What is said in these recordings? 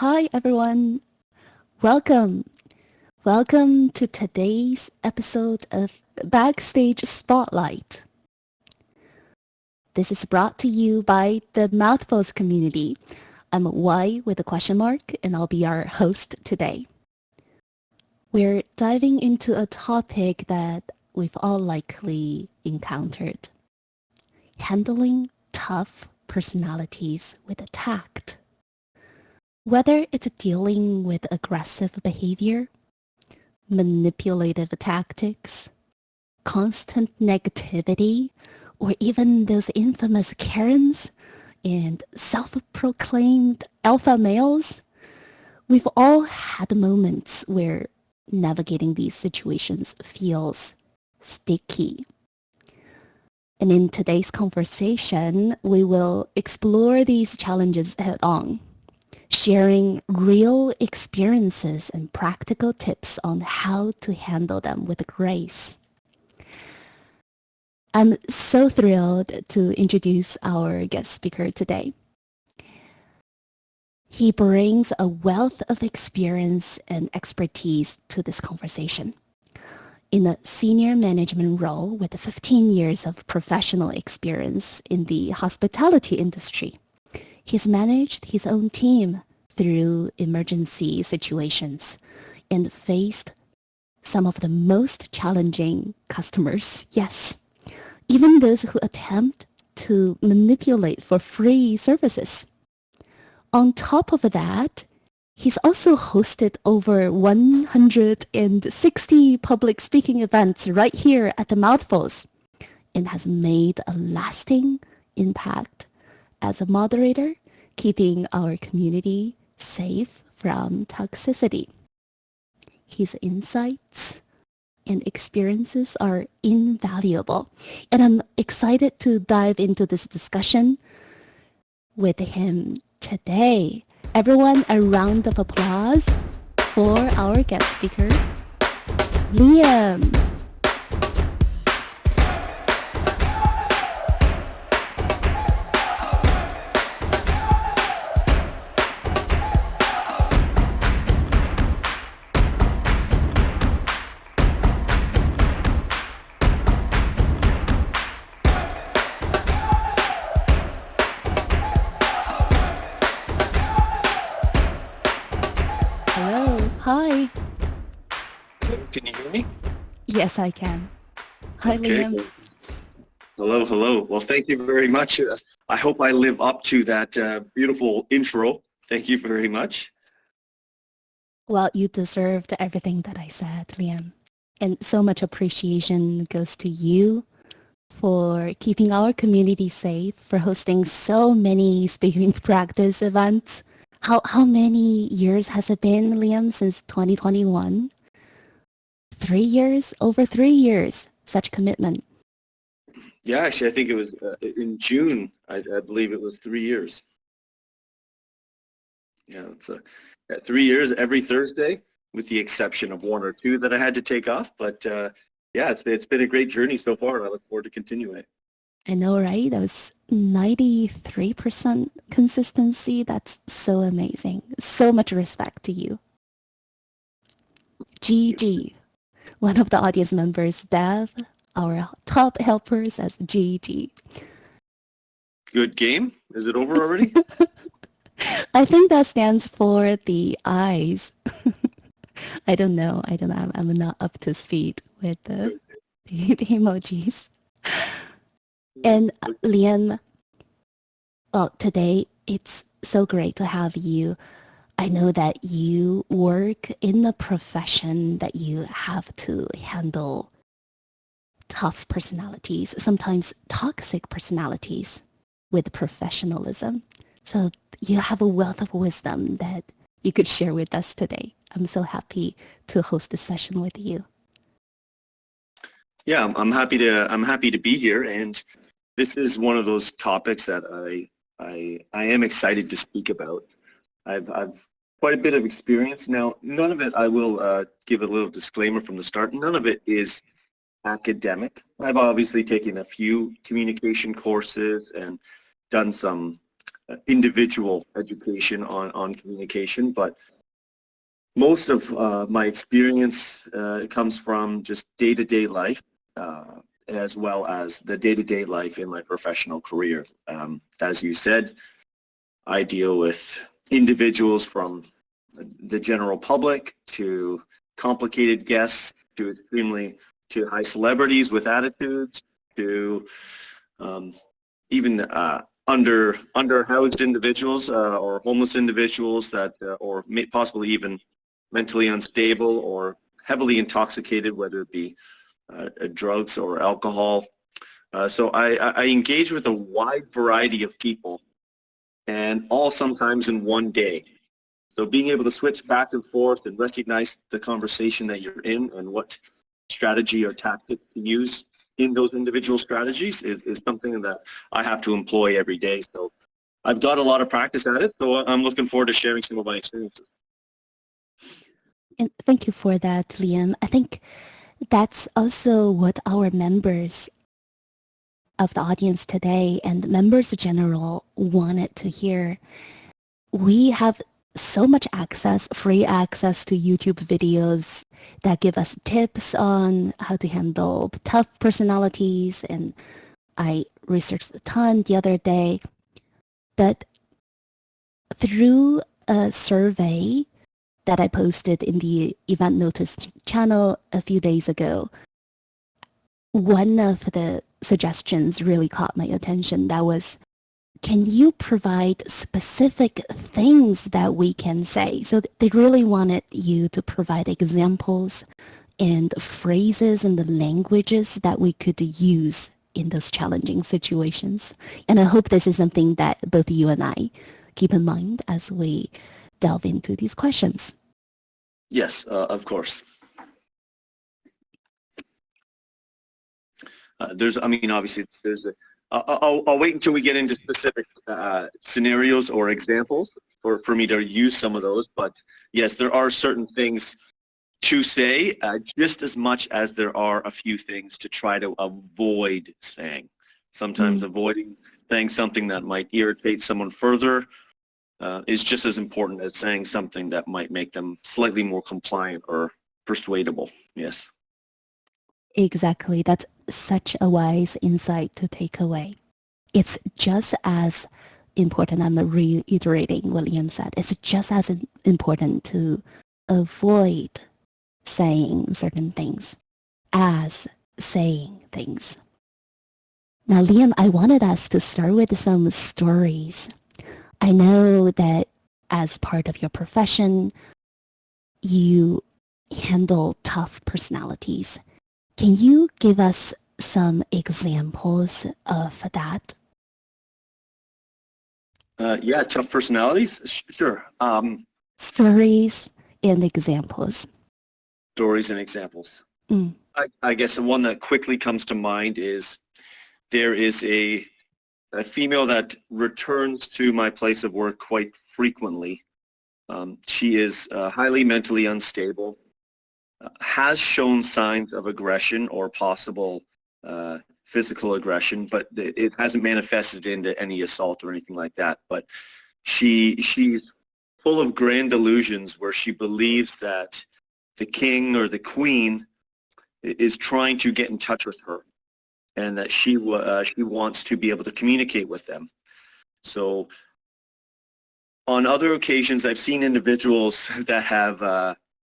Hi everyone. Welcome. Welcome to today's episode of Backstage Spotlight. This is brought to you by the Mouthfuls community. I'm Y with a question mark and I'll be our host today. We're diving into a topic that we've all likely encountered. Handling tough personalities with a tact. Whether it's dealing with aggressive behavior, manipulative tactics, constant negativity, or even those infamous Karens and self-proclaimed alpha males, we've all had moments where navigating these situations feels sticky. And in today's conversation, we will explore these challenges head on, sharing real experiences and practical tips on how to handle them with grace. I'm so thrilled to introduce our guest speaker today. He brings a wealth of experience and expertise to this conversation. In a senior management role with 15 years of professional experience in the hospitality industry, he's managed his own team through emergency situations and faced some of the most challenging customers. Yes, even those who attempt to manipulate for free services. On top of that, he's also hosted over 160 public speaking events right here at the Mouthfuls and has made a lasting impact as a moderator, keeping our community safe from toxicity. His insights and experiences are invaluable, and I'm excited to dive into this discussion with him today. Everyone, a round of applause for our guest speaker, Liam. Hello. Hi. Can you hear me? Yes, I can. Hi, Okay. Liam. Hello. Well, thank you very much. I hope I live up to that beautiful intro. Thank you very much. Well, you deserved everything that I said, Liam. And so much appreciation goes to you for keeping our community safe, for hosting so many speaking practice events. How many years has it been, Liam, since 2021? 3 years? Over 3 years. Such commitment. Yeah, actually, I think it was in June. I believe it was 3 years. Yeah, it's 3 years every Thursday, with the exception of one or two that I had to take off. But yeah, it's been a great journey so far, and I look forward to continuing. I know, right? That was 93% consistency. That's so amazing. So much respect to you. GG. One of the audience members, Dev, our top helper, says GG. Good game. Is it over already? I think that stands for the eyes. I don't know. I'm not up to speed with the emojis. And Liam, well, today it's so great to have you. I know that you work in a profession that you have to handle tough personalities, sometimes toxic personalities with professionalism. So you have a wealth of wisdom that you could share with us today. I'm so happy to host this session with you. Yeah, I'm happy to be here, and this is one of those topics that I am excited to speak about. I've quite a bit of experience now. None of it, I will give a little disclaimer from the start. None of it is academic. I've obviously taken a few communication courses and done some individual education on communication, but most of my experience comes from just day-to-day life, as well as the day-to-day life in my professional career. As you said, I deal with individuals from the general public to complicated guests to high celebrities with attitudes to even underhoused individuals or homeless individuals that or possibly even mentally unstable or heavily intoxicated, whether it be drugs or alcohol. So I engage with a wide variety of people, and all sometimes in one day. So being able to switch back and forth and recognize the conversation that you're in and what strategy or tactic to use in those individual strategies is something that I have to employ every day. So I've got a lot of practice at it, so I'm looking forward to sharing some of my experiences. And thank you for that, Liam. I think that's also what our members of the audience today and members in general wanted to hear. We have so much access, free access to YouTube videos that give us tips on how to handle tough personalities. And I researched a ton the other day. But through a survey that I posted in the event notice channel a few days ago, one of the suggestions really caught my attention. That was, can you provide specific things that we can say? So they really wanted you to provide examples and phrases and the languages that we could use in those challenging situations. And I hope this is something that both you and I keep in mind as we delve into these questions. Yes, of course. Obviously, I'll wait until we get into specific scenarios or examples for me to use some of those. But yes, there are certain things to say just as much as there are a few things to try to avoid saying. Sometimes avoiding saying something that might irritate someone further is just as important as saying something that might make them slightly more compliant or persuadable. Yes. Exactly. That's such a wise insight to take away. It's just as important, I'm reiterating what Liam said, it's just as important to avoid saying certain things as saying things. Now, Liam, I wanted us to start with some stories. I know that as part of your profession, you handle tough personalities. Can you give us some examples of that? Yeah, tough personalities? Sure. Stories and examples. Stories and examples. I guess the one that quickly comes to mind is there is a female that returns to my place of work quite frequently. She is highly mentally unstable, has shown signs of aggression or possible physical aggression, but it hasn't manifested into any assault or anything like that. But she's full of grand delusions where she believes that the king or the queen is trying to get in touch with her, and that she wants to be able to communicate with them. So on other occasions, I've seen individuals that have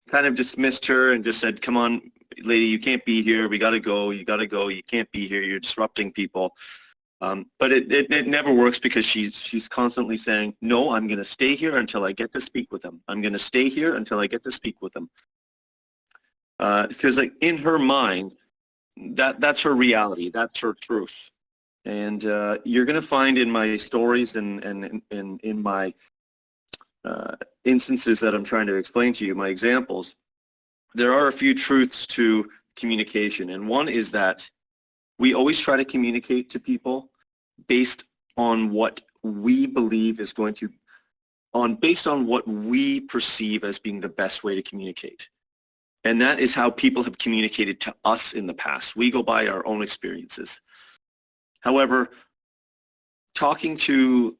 kind of dismissed her and just said, come on, lady, you can't be here. We got to go. You got to go. You can't be here. You're disrupting people. But it never works because she's constantly saying, no, I'm going to stay here until I get to speak with them. I'm going to stay here until I get to speak with them. Because like in her mind, that's her reality. That's her truth. And you're going to find in my stories and in my instances that I'm trying to explain to you, my examples, there are a few truths to communication. And one is that we always try to communicate to people based on what we believe is going to, based on what we perceive as being the best way to communicate. And that is how people have communicated to us in the past. We go by our own experiences. However, talking to,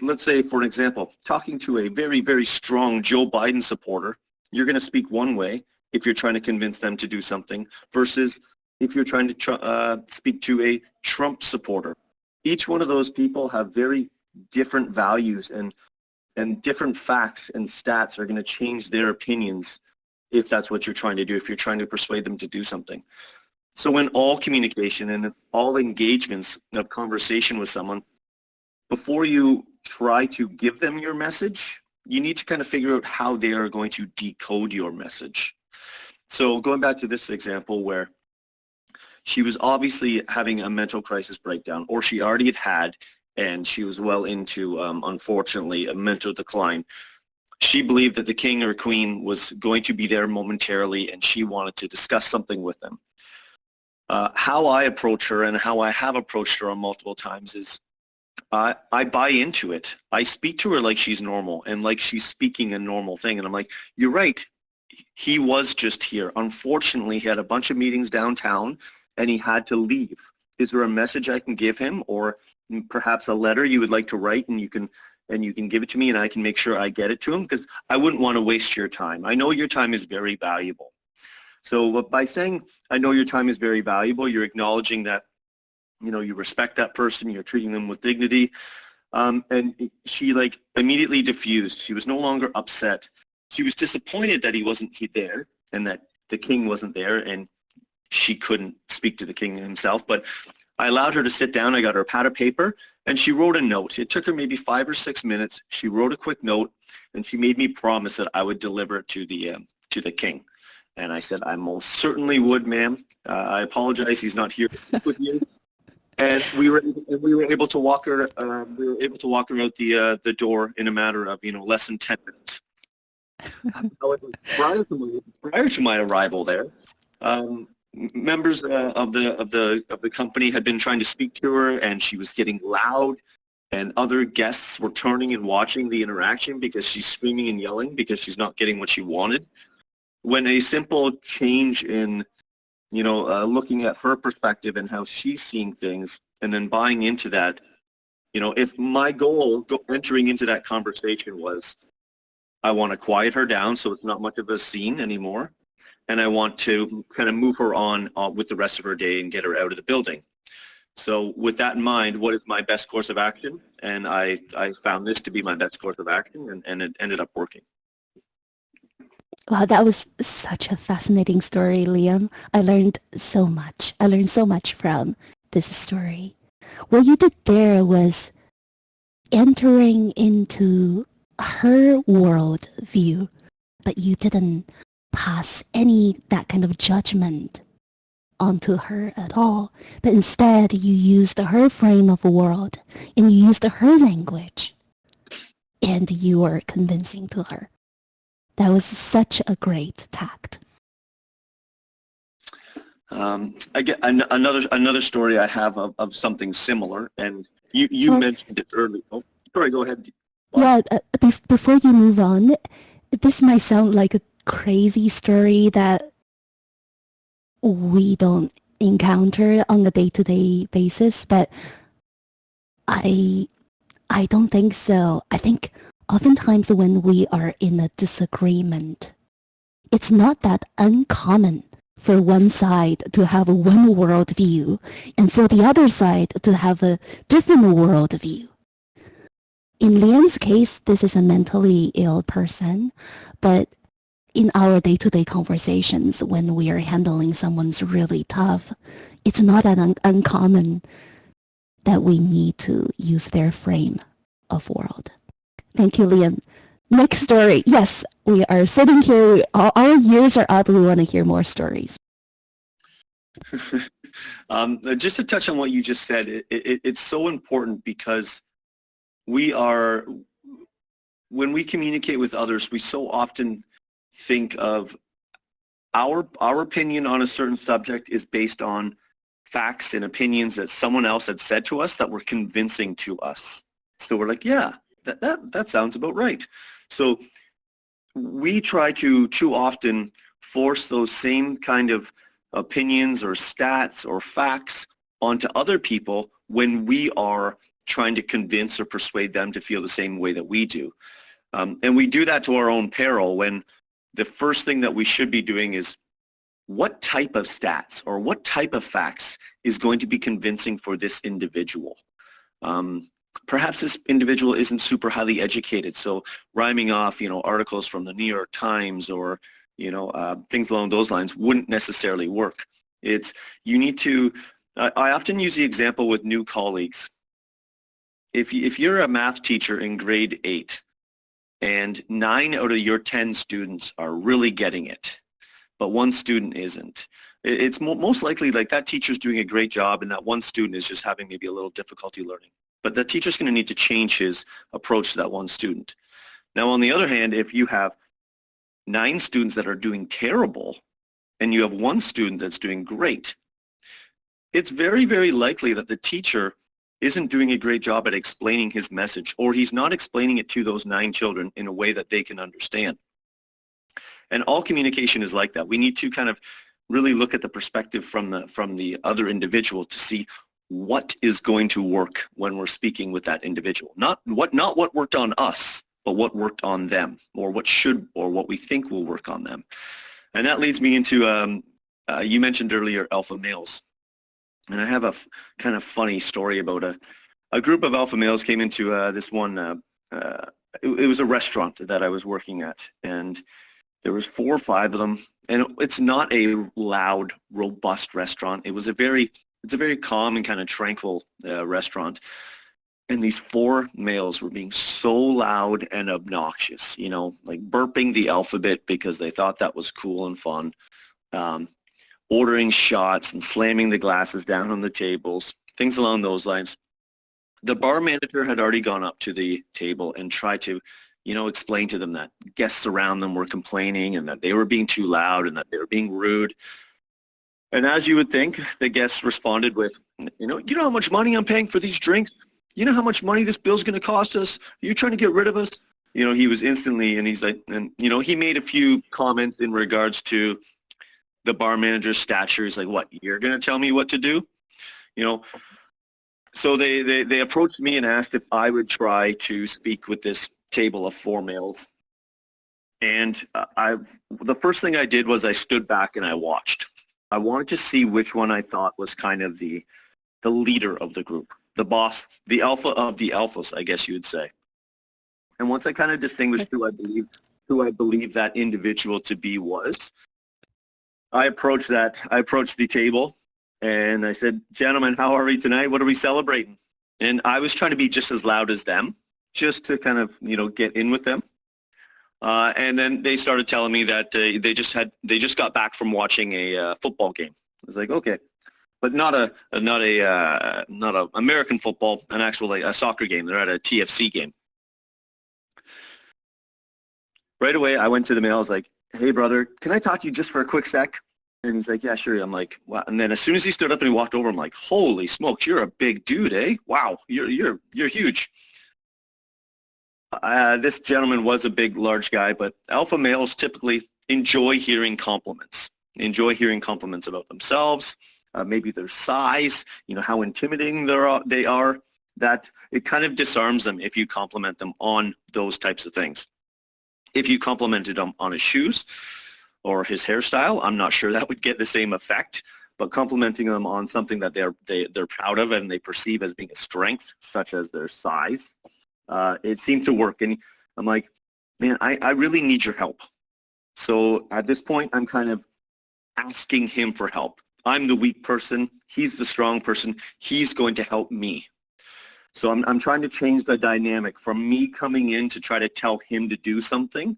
let's say, for an example, talking to a very, very strong Joe Biden supporter, you're going to speak one way if you're trying to convince them to do something versus if you're trying to speak to a Trump supporter. Each one of those people have very different values, and different facts and stats are going to change their opinions if that's what you're trying to do, if you're trying to persuade them to do something. So in all communication and in all engagements of conversation with someone, before you try to give them your message, you need to kind of figure out how they are going to decode your message. So going back to this example where she was obviously having a mental crisis breakdown, or she already had, and she was well into, unfortunately, a mental decline. She believed that the king or queen was going to be there momentarily, and she wanted to discuss something with them. How I approach her and how I have approached her on multiple times is I buy into it. I speak to her like she's normal and like she's speaking a normal thing. And I'm like, you're right. He was just here. Unfortunately, he had a bunch of meetings downtown and he had to leave. Is there a message I can give him, or perhaps a letter you would like to write and you can give it to me and I can make sure I get it to him? Because I wouldn't want to waste your time. I know your time is very valuable. So by saying, I know your time is very valuable, you're acknowledging that, you know, you respect that person, you're treating them with dignity. And she like immediately diffused. She was no longer upset. She was disappointed that he wasn't there and that the king wasn't there and she couldn't speak to the king himself. But I allowed her to sit down. I got her a pad of paper and she wrote a note. It took her maybe 5 or 6 minutes. She wrote a quick note and she made me promise that I would deliver it to the king. And I said, I most certainly would, ma'am. I apologize he's not here to speak with you. And we were able to walk her. We were able to walk her out the door in a matter of less than 10 minutes. However, prior to my arrival there, members of the company had been trying to speak to her, and she was getting loud. And other guests were turning and watching the interaction because she's screaming and yelling because she's not getting what she wanted. When a simple change in looking at her perspective and how she's seeing things and then buying into that, if my goal entering into that conversation was I want to quiet her down so it's not much of a scene anymore, and I want to kind of move her on with the rest of her day and get her out of the building. So with that in mind, what is my best course of action? And I found this to be my best course of action, and it ended up working. Wow, that was such a fascinating story, Liam. I learned so much. I learned so much from this story. What you did there was entering into her world view, but you didn't pass any that kind of judgment onto her at all. But instead, you used her frame of world and you used her language, and you were convincing to her. That was such a great tact. I get another story I have of something similar, and you mentioned it earlier. Oh, sorry, go ahead. Yeah, before you move on, this might sound like a crazy story that we don't encounter on a day-to-day basis, but I don't think so. I think oftentimes when we are in a disagreement, it's not that uncommon for one side to have one worldview and for the other side to have a different worldview. In Liam's case, this is a mentally ill person, but in our day-to-day conversations when we are handling someone's really tough, it's not that uncommon that we need to use their frame of world. Thank you, Liam. Next story. Yes, we are sitting here. Our ears are up. We want to hear more stories. Just to touch on what you just said, it's so important because when we communicate with others, we so often think of our opinion on a certain subject is based on facts and opinions that someone else had said to us that were convincing to us. So we're like, yeah, that sounds about right. So we try to too often force those same kind of opinions or stats or facts onto other people when we are trying to convince or persuade them to feel the same way that we do. And we do that to our own peril when the first thing that we should be doing is what type of stats or what type of facts is going to be convincing for this individual. Perhaps this individual isn't super highly educated, so rhyming off, articles from the New York Times or, things along those lines wouldn't necessarily work. You need to, I often use the example with new colleagues. If you're a math teacher in grade 8 and 9 out of your 10 students are really getting it, but one student isn't, it's most likely like that teacher's doing a great job and that one student is just having maybe a little difficulty learning. But the teacher's going to need to change his approach to that one student. Now, on the other hand, if you have 9 students that are doing terrible and you have one student that's doing great, it's very, very likely that the teacher isn't doing a great job at explaining his message, or he's not explaining it to those 9 children in a way that they can understand. And all communication is like that. We need to kind of really look at the perspective from the other individual to see what is going to work when we're speaking with that individual. Not what worked on us, but what worked on them, or what we think will work on them. And that leads me into, you mentioned earlier alpha males. And I have a kind of funny story about a group of alpha males came into this one, it was a restaurant that I was working at, and there was 4 or 5 of them, and it's not a loud, robust restaurant. It's a very calm and kind of tranquil restaurant. And these 4 males were being so loud and obnoxious, like burping the alphabet because they thought that was cool and fun, ordering shots and slamming the glasses down on the tables, things along those lines. The bar manager had already gone up to the table and tried to, explain to them that guests around them were complaining and that they were being too loud and that they were being rude. And as you would think, the guests responded with, you know how much money I'm paying for these drinks? You know how much money this bill's going to cost us? Are you trying to get rid of us? He was instantly, and he's like, and, he made a few comments in regards to the bar manager's stature. He's like, what, you're going to tell me what to do? So they approached me and asked if I would try to speak with this table of 4 males. And the first thing I did was I stood back and I watched. I wanted to see which one I thought was kind of the leader of the group, the boss, the alpha of the alphas, I guess you would say. And once I kind of distinguished who I believe that individual to be was, I approached the table and I said, gentlemen, how are we tonight? What are we celebrating? And I was trying to be just as loud as them, just to kind of, get in with them. And then they started telling me that they just got back from watching a football game. I was like, okay, but not a American football, an actual a soccer game. They're at a TFC game. Right away, I went to the male. I was like, hey, brother, can I talk to you just for a quick sec? And he's like, yeah, sure. I'm like, wow. And then as soon as he stood up and he walked over, I'm like, holy smokes, you're a big dude, eh? Wow, you're huge. This gentleman was a big, large guy, but alpha males typically enjoy hearing compliments about themselves, maybe their size, how intimidating they are, that it kind of disarms them if you compliment them on those types of things. If you complimented him on his shoes or his hairstyle, I'm not sure that would get the same effect, but complimenting them on something that they're proud of and they perceive as being a strength, such as their size, it seems to work. And I'm like, man, I really need your help. So at this point, I'm kind of asking him for help. I'm the weak person. He's the strong person. He's going to help me. So I'm trying to change the dynamic from me coming in to try to tell him to do something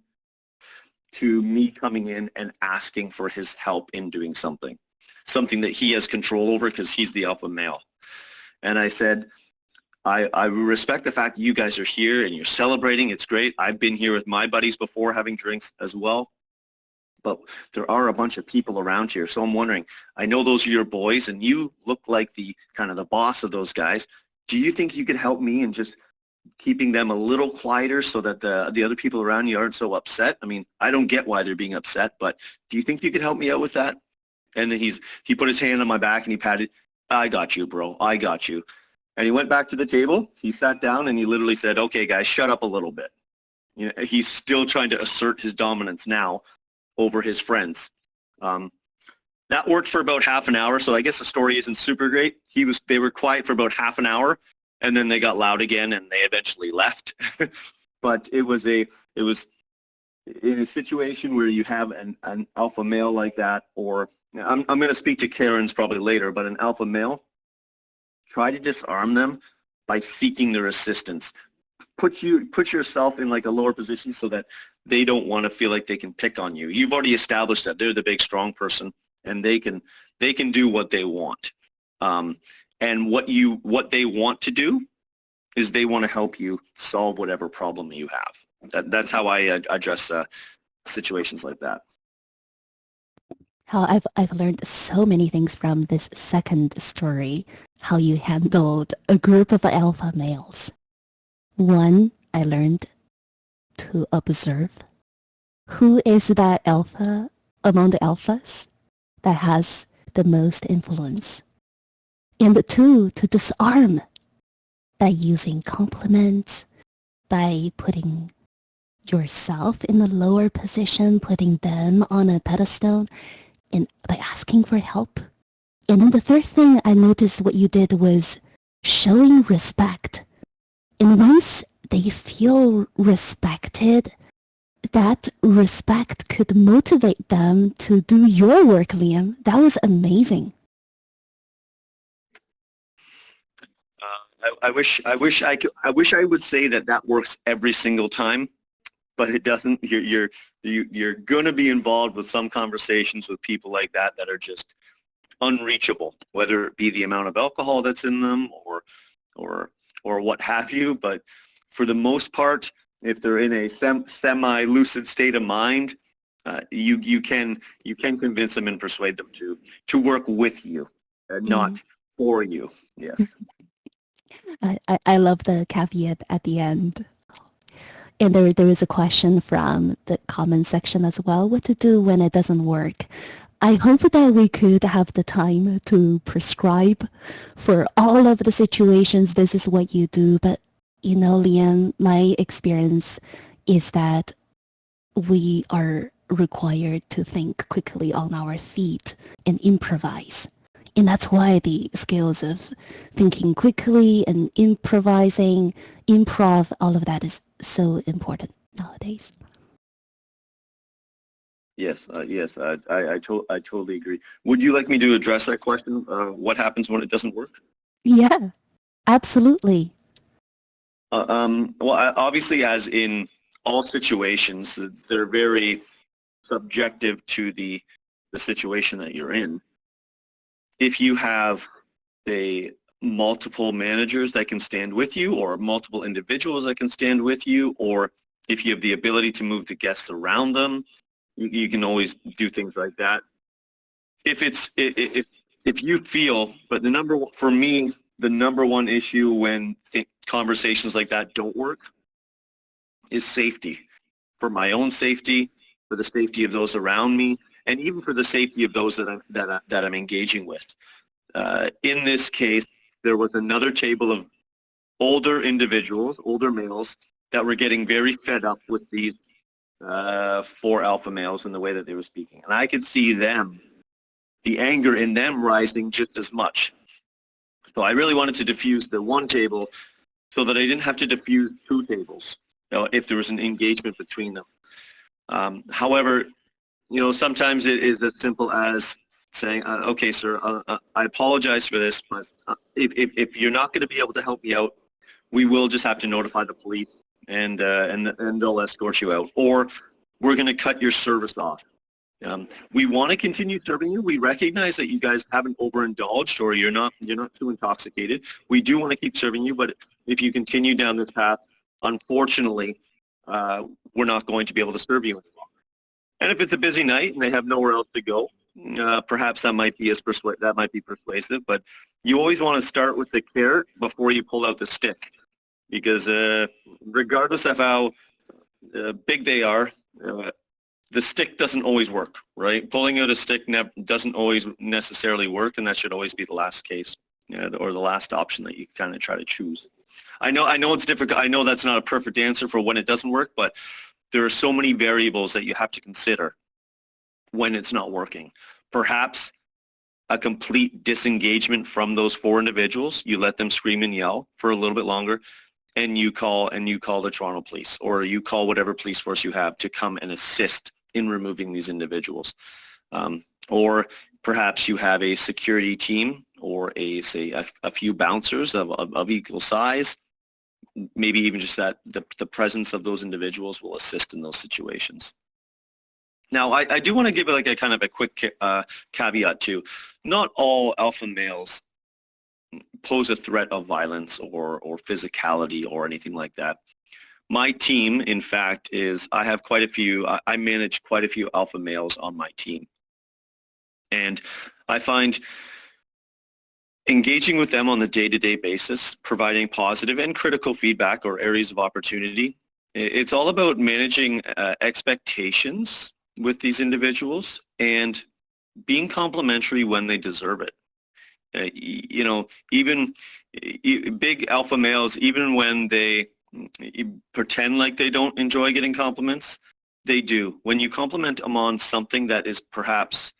to me coming in and asking for his help in doing something that he has control over because he's the alpha male. And I said, I respect the fact that you guys are here and you're celebrating. It's great. I've been here with my buddies before having drinks as well. But there are a bunch of people around here. So I'm wondering, I know those are your boys and you look like the kind of the boss of those guys. Do you think you could help me in just keeping them a little quieter so that the other people around you aren't so upset? I mean, I don't get why they're being upset, but do you think you could help me out with that? And then he put his hand on my back and he patted, I got you, bro. I got you. And he went back to the table, he sat down, and he literally said, okay, guys, shut up a little bit. You know, he's still trying to assert his dominance now over his friends. That worked for about half an hour, so I guess the story isn't super great. They were quiet for about half an hour, and then they got loud again, and they eventually left. But it was in a situation where you have an alpha male like that, or I'm going to speak to Karen's probably later, but an alpha male, try to disarm them by seeking their assistance. Put yourself in like a lower position so that they don't want to feel like they can pick on you. You've already established that they're the big strong person, and they can do what they want. And what they want to do is they want to help you solve whatever problem you have. That's how I address situations like that. How I've learned so many things from this second story, how you handled a group of alpha males. One, I learned to observe who is that alpha among the alphas that has the most influence. And two, to disarm by using compliments, by putting yourself in a lower position, putting them on a pedestal, and by asking for help. And then the third thing I noticed what you did was showing respect. And once they feel respected, that respect could motivate them to do your work, Liam. That was amazing. I wish I would say that works every single time, but it doesn't. You're going to be involved with some conversations with people like that are just unreachable, whether it be the amount of alcohol that's in them or what have you. But for the most part, if they're in a semi-lucid state of mind, you can convince them and persuade them to work with you, not for you. Yes. I love the caveat at the end. And there is a question from the comment section as well, what to do when it doesn't work. I hope that we could have the time to prescribe for all of the situations, this is what you do. But, you know, Liam, my experience is that we are required to think quickly on our feet and improvise. And that's why the skills of thinking quickly and improvising, improv, all of that is so important nowadays. Yes, I totally agree. Would you like me to address that question? What happens when it doesn't work? Yeah, absolutely. Well, obviously, as in all situations, they're very subjective to the situation that you're in. If you have multiple managers that can stand with you, or multiple individuals that can stand with you, or if you have the ability to move the guests around them, you can always do things like that. If you feel, but for me, the number one issue when conversations like that don't work is safety. For my own safety, for the safety of those around me, and even for the safety of those that I'm engaging with. In this case, there was another table of older individuals, older males, that were getting very fed up with these 4 alpha males and the way that they were speaking. And I could see the anger in them rising just as much. So I really wanted to diffuse the one table so that I didn't have to diffuse 2 tables, if there was an engagement between them. However, sometimes it is as simple as saying, okay, sir, I apologize for this, but if you're not going to be able to help me out, we will just have to notify the police, and they'll escort you out, or we're going to cut your service off. We want to continue serving you. We recognize that you guys haven't overindulged, or you're not too intoxicated. We do want to keep serving you, but if you continue down this path, unfortunately, we're not going to be able to serve you any longer. And if it's a busy night and they have nowhere else to go, perhaps that might be persuasive. But you always want to start with the carrot before you pull out the stick, because regardless of how big they are, the stick doesn't always work, right? Pulling out a stick doesn't always necessarily work, and that should always be the last case. or the last option that you kind of try to choose. I know it's difficult. I know that's not a perfect answer for when it doesn't work, but there are so many variables that you have to consider when it's not working. Perhaps a complete disengagement from those four individuals. You let them scream and yell for a little bit longer, and you call the Toronto police, or you call whatever police force you have to come and assist in removing these individuals. Or perhaps you have a security team, or a few bouncers of equal size. Maybe even just that the presence of those individuals will assist in those situations. Now, I do want to give like a kind of a quick caveat too. Not all alpha males pose a threat of violence or physicality or anything like that. My team, in fact, I have quite a few, I manage quite a few alpha males on my team. And I find engaging with them on a day-to-day basis, providing positive and critical feedback or areas of opportunity. It's all about managing expectations with these individuals and being complimentary when they deserve it. Even big alpha males, even when they pretend like they don't enjoy getting compliments, they do. When you compliment them on something that is perhaps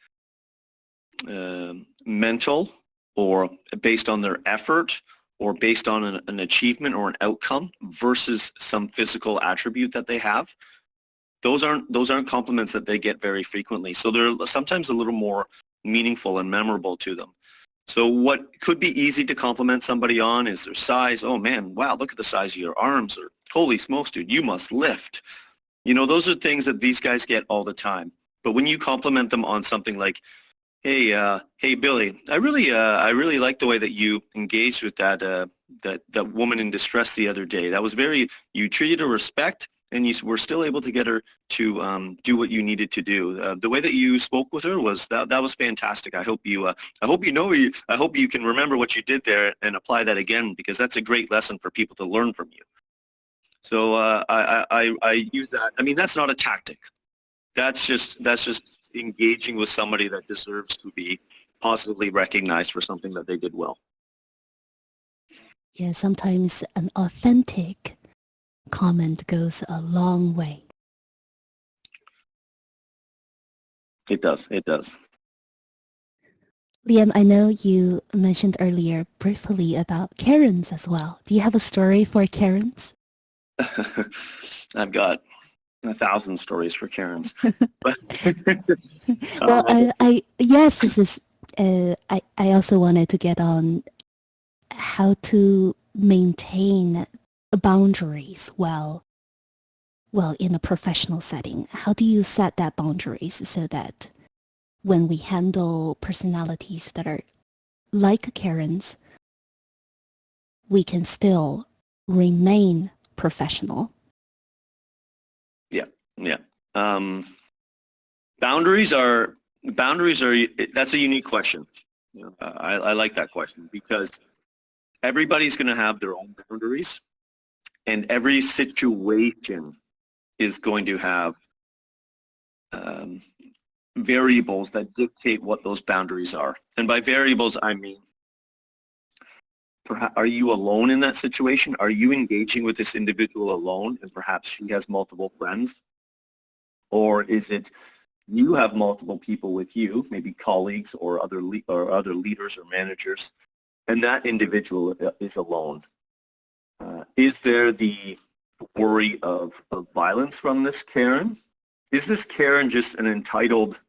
mental, or based on their effort, or based on an achievement or an outcome versus some physical attribute that they have, those aren't compliments that they get very frequently. So they're sometimes a little more meaningful and memorable to them. So what could be easy to compliment somebody on is their size. Oh man, wow, look at the size of your arms, or holy smokes, dude, you must lift. Those are things that these guys get all the time. But when you compliment them on something like, hey Billy, I really like the way that you engaged with that woman in distress the other day. That was you treated her respect, and you were still able to get her to do what you needed to do. The way that you spoke with her that was fantastic. I hope you can remember what you did there and apply that again, because that's a great lesson for people to learn from you. So I use that. I mean, that's not a tactic. That's just engaging with somebody that deserves to be positively recognized for something that they did well. Yeah, sometimes an authentic comment goes a long way. It does. Liam, I know you mentioned earlier briefly about Karens as well. Do you have a story for Karens? I've got 1,000 stories for Karens. Well, yes, this is. I also wanted to get on how to maintain boundaries well in a professional setting. How do you set that boundaries so that when we handle personalities that are like Karens, we can still remain professional? Yeah. Boundaries are, that's a unique question. I like that question, because everybody's going to have their own boundaries, and every situation is going to have variables that dictate what those boundaries are. And by variables, I mean, are you alone in that situation? Are you engaging with this individual alone, and perhaps she has multiple friends? Or is it you have multiple people with you, maybe colleagues or other leaders or managers, and that individual is alone? Is there the worry of violence from this Karen? Is this Karen just an entitled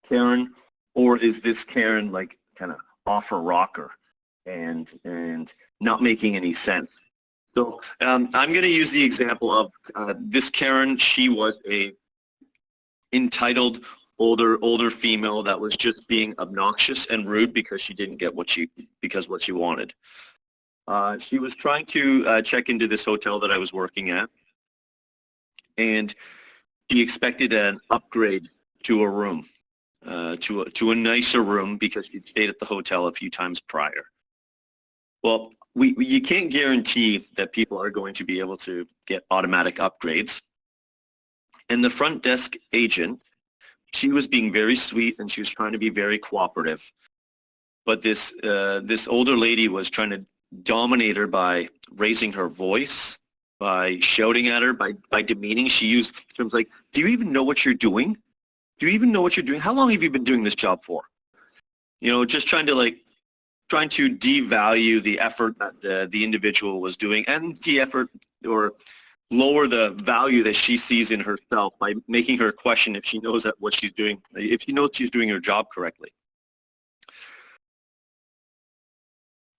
Karen, or is this Karen like kind of off her rocker and not making any sense? So I'm going to use the example of this Karen. She was a entitled older female that was just being obnoxious and rude because she didn't get what she wanted. She was trying to check into this hotel that I was working at, and she expected an upgrade to a room, to a nicer room, because she'd stayed at the hotel a few times prior. Well, you can't guarantee that people are going to be able to get automatic upgrades. And the front desk agent, she was being very sweet and she was trying to be very cooperative. but this older lady was trying to dominate her by raising her voice, by shouting at her, by demeaning. She used terms like, do you even know what you're doing? Do you even know what you're doing? How long have you been doing this job for? You know, just trying to devalue the effort that the individual was doing, and de-effort or lower the value that she sees in herself by making her question if she knows that what she's doing, if she knows she's doing her job correctly.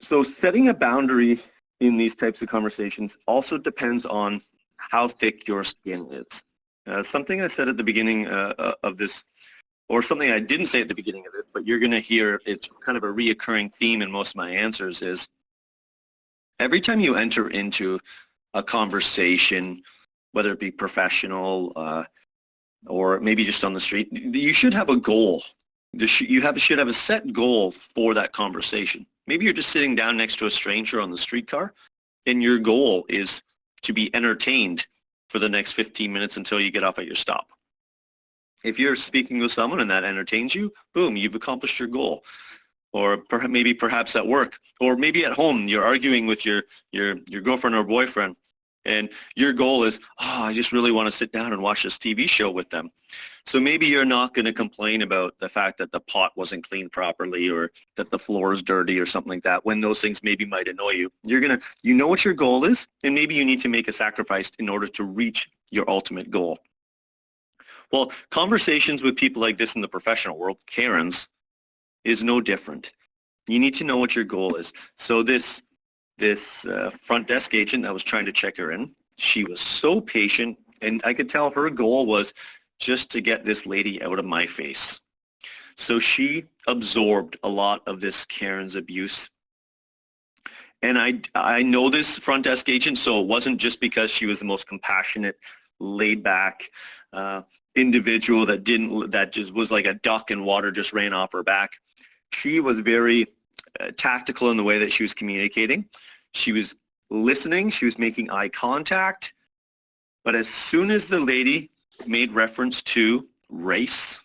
So setting a boundary in these types of conversations also depends on how thick your skin is. Something I said at the beginning of this, or something I didn't say at the beginning of it, but you're going to hear, it's kind of a reoccurring theme in most of my answers, is every time you enter into a conversation, whether it be professional or maybe just on the street, you should have a goal. You should have a set goal for that conversation. Maybe you're just sitting down next to a stranger on the streetcar, and your goal is to be entertained for the next 15 minutes until you get off at your stop. If you're speaking with someone and that entertains you, boom, you've accomplished your goal. Or perhaps at work, or maybe at home, you're arguing with your girlfriend or boyfriend, and your goal is, oh, I just really want to sit down and watch this TV show with them. So maybe you're not going to complain about the fact that the pot wasn't cleaned properly or that the floor is dirty or something like that, when those things maybe might annoy you. You know what your goal is, and maybe you need to make a sacrifice in order to reach your ultimate goal. Well, conversations with people like this in the professional world, Karens, is no different. You need to know what your goal is. So this front desk agent that was trying to check her in, she was so patient, and I could tell her goal was just to get this lady out of my face. So she absorbed a lot of this Karen's abuse. And I know this front desk agent, so it wasn't just because she was the most compassionate, laid back individual that just was like a duck and water just ran off her back. She was very tactical in the way that she was communicating. She was listening, she was making eye contact, but as soon as the lady made reference to race,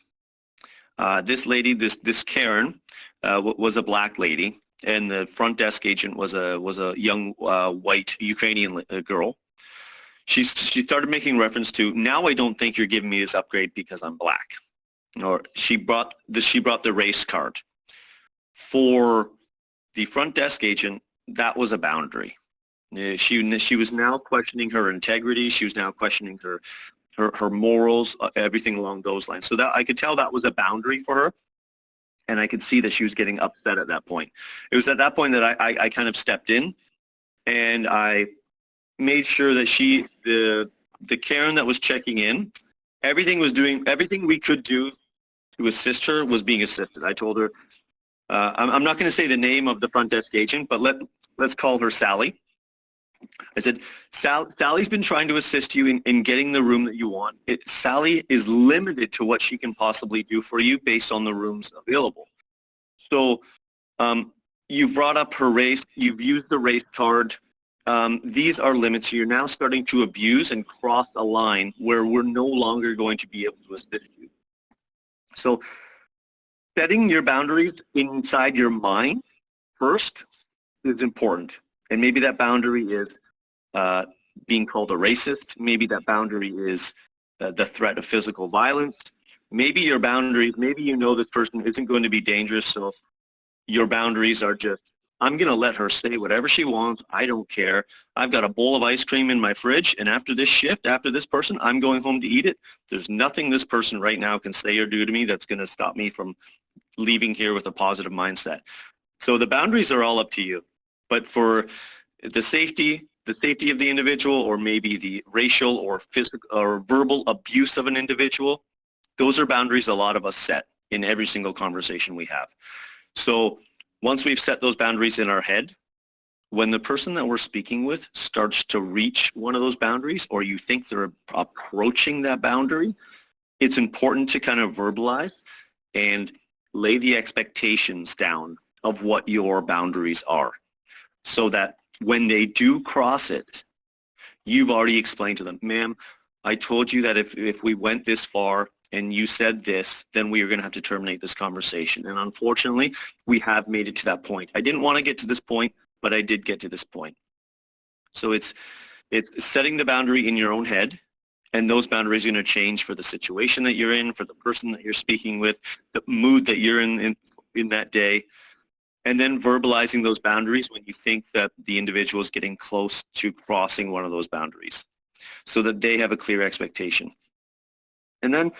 this lady, this Karen, was a black lady, and the front desk agent was a young white Ukrainian girl. She started making reference to, now I don't think you're giving me this upgrade because I'm black. Or she brought the race card. For the front desk agent, that was a boundary. She was now questioning her integrity. She was now questioning her morals, everything along those lines. So that I could tell that was a boundary for her, and I could see that she was getting upset at that point. It was at that point that I kind of stepped in, and I made sure that the Karen that was checking in, everything we could do to assist her was being assisted. I told her, I'm not going to say the name of the front desk agent, but let's call her Sally. I said, Sally's been trying to assist you in getting the room that you want. Sally is limited to what she can possibly do for you based on the rooms available. So you've brought up her race. You've used the race card. These are limits. You're now starting to abuse and cross a line where we're no longer going to be able to assist you. So setting your boundaries inside your mind first is important. And maybe that boundary is being called a racist. Maybe that boundary is the threat of physical violence. Maybe your boundaries, maybe you know this person isn't going to be dangerous, so your boundaries are just, I'm going to let her say whatever she wants. I don't care. I've got a bowl of ice cream in my fridge, and after this shift, after this person, I'm going home to eat it. There's nothing this person right now can say or do to me that's going to stop me from leaving here with a positive mindset. So the boundaries are all up to you. But for the safety of the individual, or maybe the racial or physical or verbal abuse of an individual, those are boundaries a lot of us set in every single conversation we have. So once we've set those boundaries in our head, when the person that we're speaking with starts to reach one of those boundaries, or you think they're approaching that boundary, it's important to kind of verbalize and lay the expectations down of what your boundaries are, so that when they do cross it, you've already explained to them, ma'am, I told you that if we went this far, and you said this, then we are going to have to terminate this conversation. And unfortunately, we have made it to that point. I didn't want to get to this point, but I did get to this point. So it's setting the boundary in your own head, and those boundaries are going to change for the situation that you're in, for the person that you're speaking with, the mood that you're in that day, and then verbalizing those boundaries when you think that the individual is getting close to crossing one of those boundaries so that they have a clear expectation. And then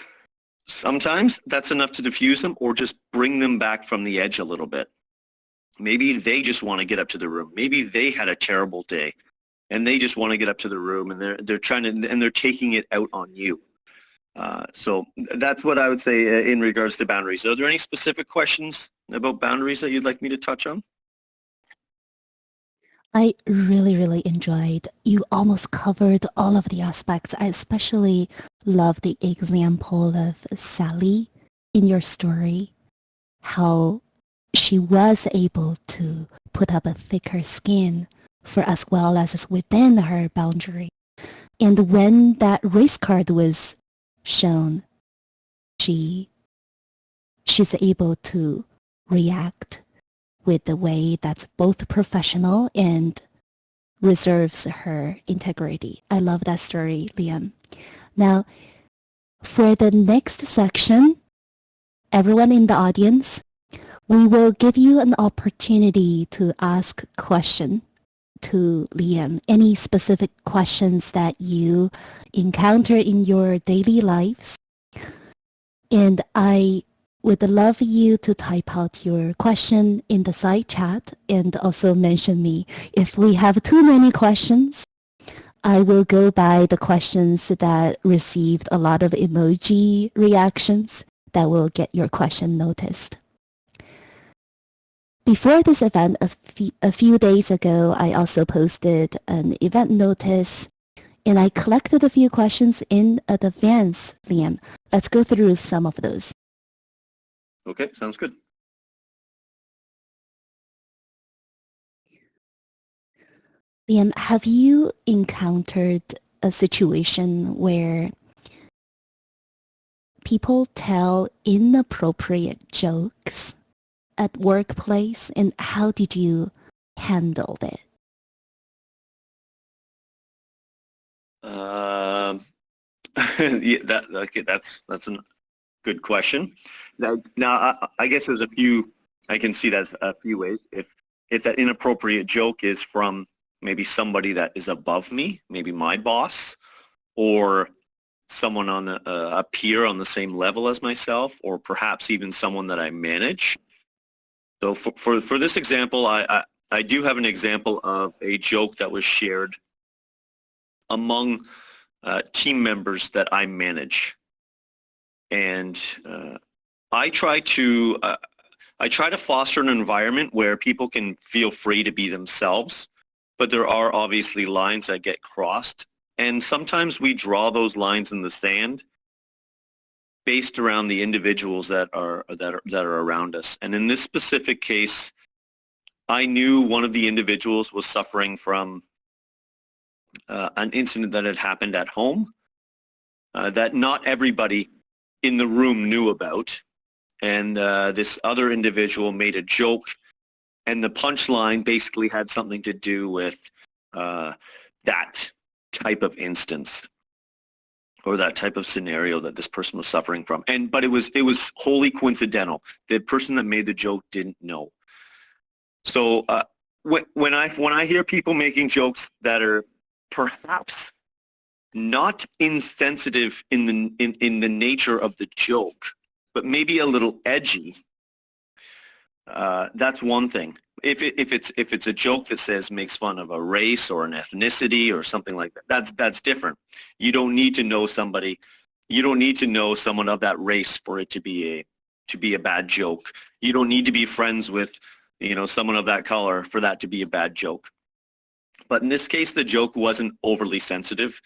sometimes that's enough to diffuse them or just bring them back from the edge a little bit. Maybe they just want to get up to the room. Maybe they had a terrible day and they just want to get up to the room, and they're trying to, and they're taking it out on you. So that's what I would say in regards to boundaries. Are there any specific questions about boundaries that you'd like me to touch on? I really, really enjoyed. You almost covered all of the aspects. I especially love the example of Sally in your story, how she was able to put up a thicker skin for as well as within her boundary. And when that race card was shown, she's able to react with the way that's both professional and reserves her integrity. I love that story, Liam. Now, for the next section, everyone in the audience, we will give you an opportunity to ask question to Liam. Any specific questions that you encounter in your daily lives. And I would love you to type out your question in the side chat and also mention me. If we have too many questions, I will go by the questions that received a lot of emoji reactions that will get your question noticed. Before this event, a few days ago, I also posted an event notice and I collected a few questions in advance, Liam. Let's go through some of those. Okay, sounds good. Liam, have you encountered a situation where people tell inappropriate jokes at workplace, and how did you handle it? Yeah, that's a good question. Now I guess there's a few. I can see that's a few ways. If that inappropriate joke is from maybe somebody that is above me, maybe my boss, or someone on a peer on the same level as myself, or perhaps even someone that I manage. So for this example, I do have an example of a joke that was shared among team members that I manage, and I try to foster an environment where people can feel free to be themselves, but there are obviously lines that get crossed, and sometimes we draw those lines in the sand based around the individuals that are around us. And in this specific case, I knew one of the individuals was suffering from an incident that had happened at home that not everybody in the room knew about. And this other individual made a joke, and the punchline basically had something to do with that type of instance or that type of scenario that this person was suffering from. But it was wholly coincidental. The person that made the joke didn't know. So when I hear people making jokes that are perhaps not insensitive in the nature of the joke, but maybe a little edgy, that's one thing. If it's a joke that says makes fun of a race or an ethnicity or something like that, that's different. You don't need to know somebody. You don't need to know someone of that race for it to be a bad joke. You don't need to be friends with someone of that color for that to be a bad joke. But in this case, the joke wasn't overly sensitive,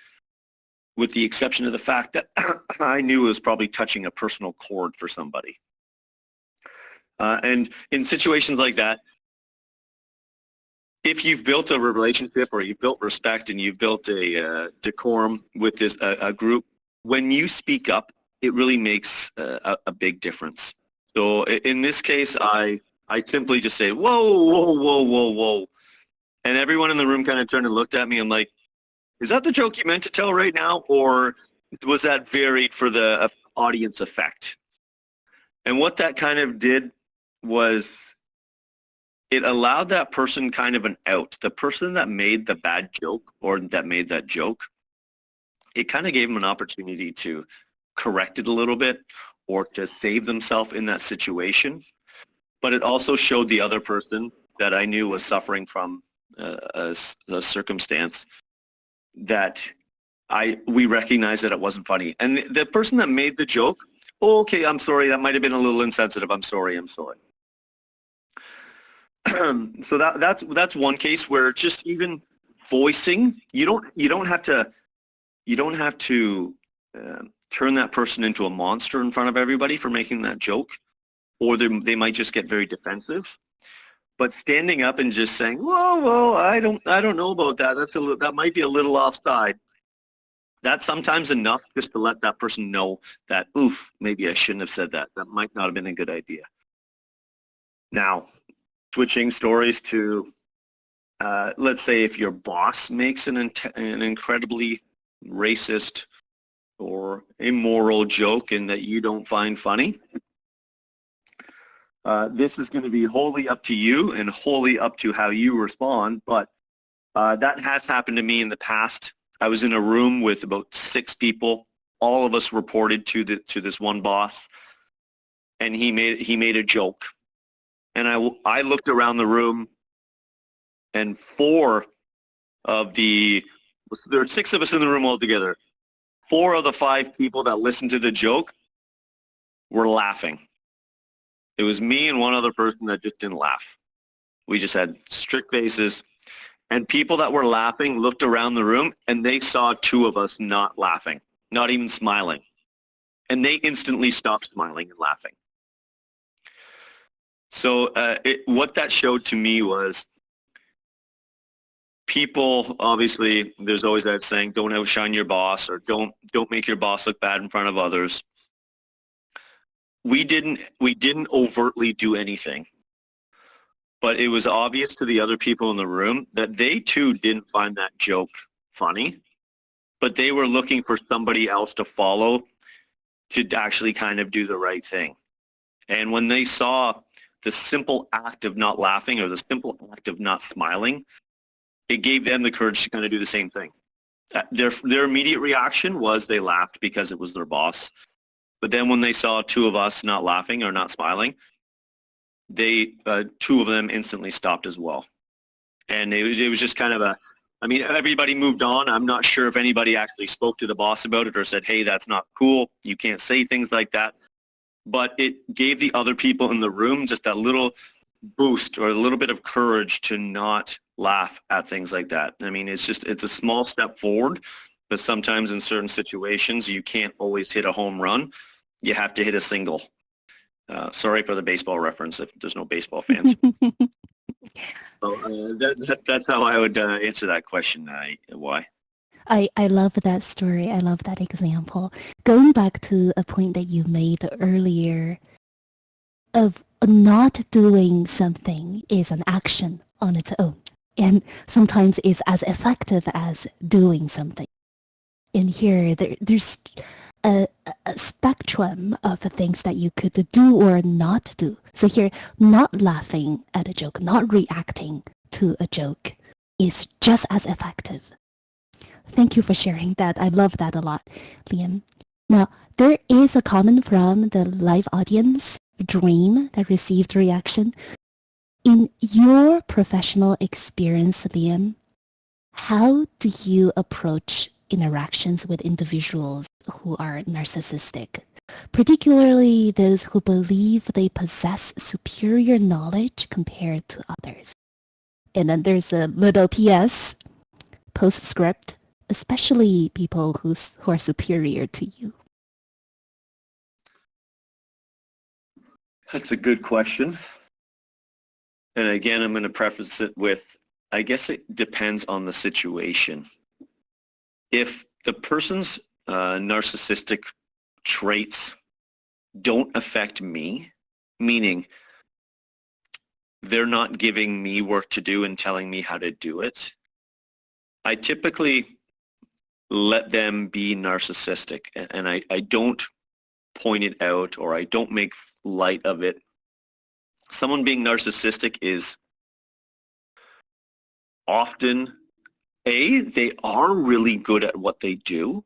with the exception of the fact that I knew it was probably touching a personal chord for somebody. And in situations like that, if you've built a relationship or you've built respect and you've built a decorum with a group, when you speak up it really makes a big difference. So in this case, I simply just say, whoa, whoa, whoa, whoa, whoa. And everyone in the room kind of turned and looked at me. I'm like, is that the joke you meant to tell right now? Or was that varied for the audience effect? And what that kind of did was it allowed that person kind of an out. The person that made the bad joke or that made that joke, it kind of gave them an opportunity to correct it a little bit or to save themselves in that situation. But it also showed the other person that I knew was suffering from a circumstance that we recognized that it wasn't funny. And the person that made the joke, oh, okay, I'm sorry, that might have been a little insensitive. I'm sorry. So that's one case where just even voicing, you don't have to turn that person into a monster in front of everybody for making that joke, or they might just get very defensive. But standing up and just saying, whoa, I don't know about that. That might be a little offside. That's sometimes enough just to let that person know that, oof, maybe I shouldn't have said that. That might not have been a good idea. Now, switching stories to, let's say if your boss makes an incredibly racist or immoral joke and that you don't find funny, this is going to be wholly up to you and wholly up to how you respond. But that has happened to me in the past. I was in a room with about 6 people. All of us reported to this one boss, and he made a joke. And I looked around the room, and there are 6 of us in the room altogether. 4 of the 5 people that listened to the joke were laughing. It was me and one other person that just didn't laugh. We just had strict faces. And people that were laughing looked around the room and they saw 2 of us not laughing, not even smiling. And they instantly stopped smiling and laughing. So what that showed to me was people, obviously, there's always that saying, don't outshine your boss, or don't make your boss look bad in front of others. We didn't overtly do anything. But it was obvious to the other people in the room that they too didn't find that joke funny, but they were looking for somebody else to follow to actually kind of do the right thing. And when they saw the simple act of not laughing or the simple act of not smiling, it gave them the courage to kind of do the same thing. Their immediate reaction was they laughed because it was their boss. But then when they saw 2 of us not laughing or not smiling, 2 of them instantly stopped as well. And it was just kind of everybody moved on. I'm not sure if anybody actually spoke to the boss about it or said, hey, that's not cool. You can't say things like that. But it gave the other people in the room just that little boost or a little bit of courage to not laugh at things like that. I mean, it's a small step forward, but sometimes in certain situations, you can't always hit a home run. You have to hit a single. Sorry for the baseball reference if there's no baseball fans. So that's how I would answer that question. Why? I love that story. I love that example. Going back to a point that you made earlier of not doing something is an action on its own. And sometimes it's as effective as doing something. And here, there's a spectrum of things that you could do or not do. So here, not laughing at a joke, not reacting to a joke is just as effective. Thank you for sharing that. I love that a lot, Liam. Now, there is a comment from the live audience, Dream, that received a reaction. In your professional experience, Liam, how do you approach interactions with individuals who are narcissistic, particularly those who believe they possess superior knowledge compared to others? And then there's a little PS, postscript, especially people who are superior to you. That's a good question. And again, I'm going to preface it with, I guess it depends on the situation. If the person's narcissistic traits don't affect me, meaning they're not giving me work to do and telling me how to do it, I typically let them be narcissistic, and I don't point it out, or I don't make light of it. Someone being narcissistic is often, they are really good at what they do,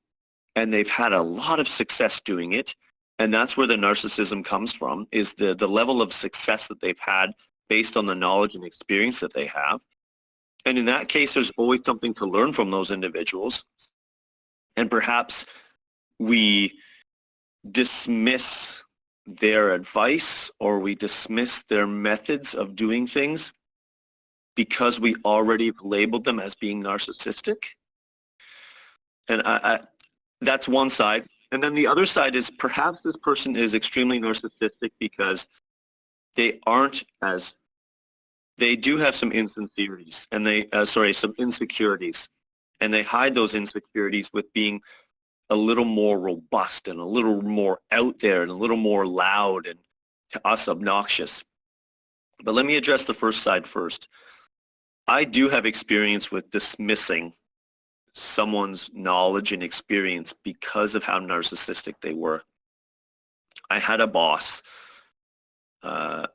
and they've had a lot of success doing it, and that's where the narcissism comes from, is the level of success that they've had based on the knowledge and experience that they have. And in that case, there's always something to learn from those individuals. And perhaps we dismiss their advice, or we dismiss their methods of doing things because we already labeled them as being narcissistic. And that's one side. And then the other side is perhaps this person is extremely narcissistic because they do have some insincerities, and some insecurities, and they hide those insecurities with being a little more robust and a little more out there and a little more loud and, to us, obnoxious. But let me address the first side first. I do have experience with dismissing someone's knowledge and experience because of how narcissistic they were. I had a boss a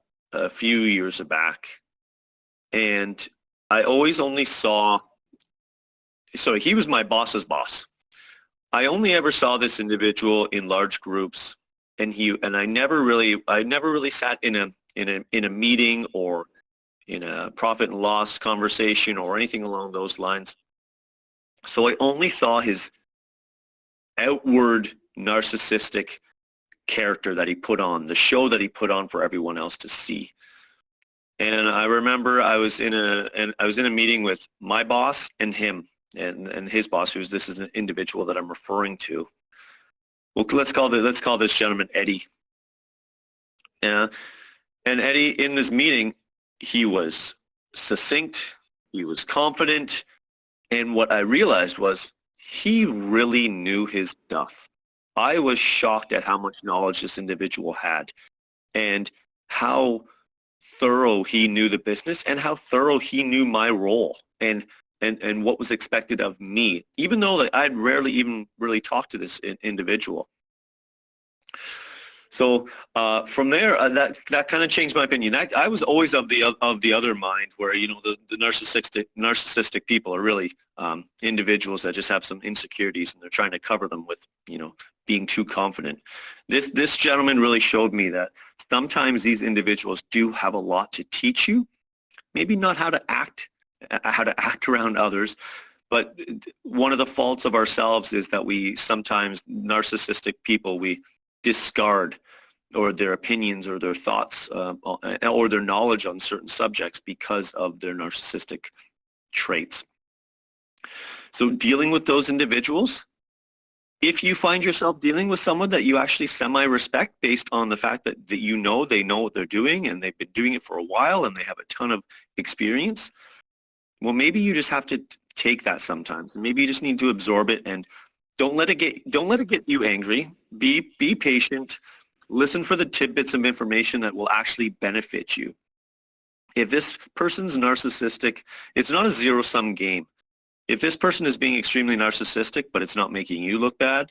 few years back, and I always only saw, he was my boss's boss. I only ever saw this individual in large groups, and I never really sat in a meeting or in a profit and loss conversation or anything along those lines. So I only saw his outward narcissistic character that he put on, the show that he put on for everyone else to see. And I remember I was in a meeting with my boss and him and his boss, this is an individual that I'm referring to. Well, let's call this gentleman Eddie. And Eddie, in this meeting, he was succinct, he was confident, and what I realized was he really knew his stuff. I was shocked at how much knowledge this individual had, and how thorough he knew the business, and how thorough he knew my role and what was expected of me, even though I'd rarely even really talked to this individual. So from there, that kind of changed my opinion. I was always of the other mind, where the narcissistic people are really individuals that just have some insecurities, and they're trying to cover them with being too confident. This gentleman really showed me that sometimes these individuals do have a lot to teach you, maybe not how to act around others, but one of the faults of ourselves is that we sometimes, narcissistic people, we discard or their opinions or their thoughts or their knowledge on certain subjects because of their narcissistic traits. So dealing with those individuals, if you find yourself dealing with someone that you actually semi-respect based on the fact that they know what they're doing, and they've been doing it for a while, and they have a ton of experience, well, maybe you just have to take that sometimes. Maybe you just need to absorb it, and don't let it get you angry. Be patient. Listen for the tidbits of information that will actually benefit you. If this person's narcissistic, it's not a zero-sum game. If this person is being extremely narcissistic, but it's not making you look bad,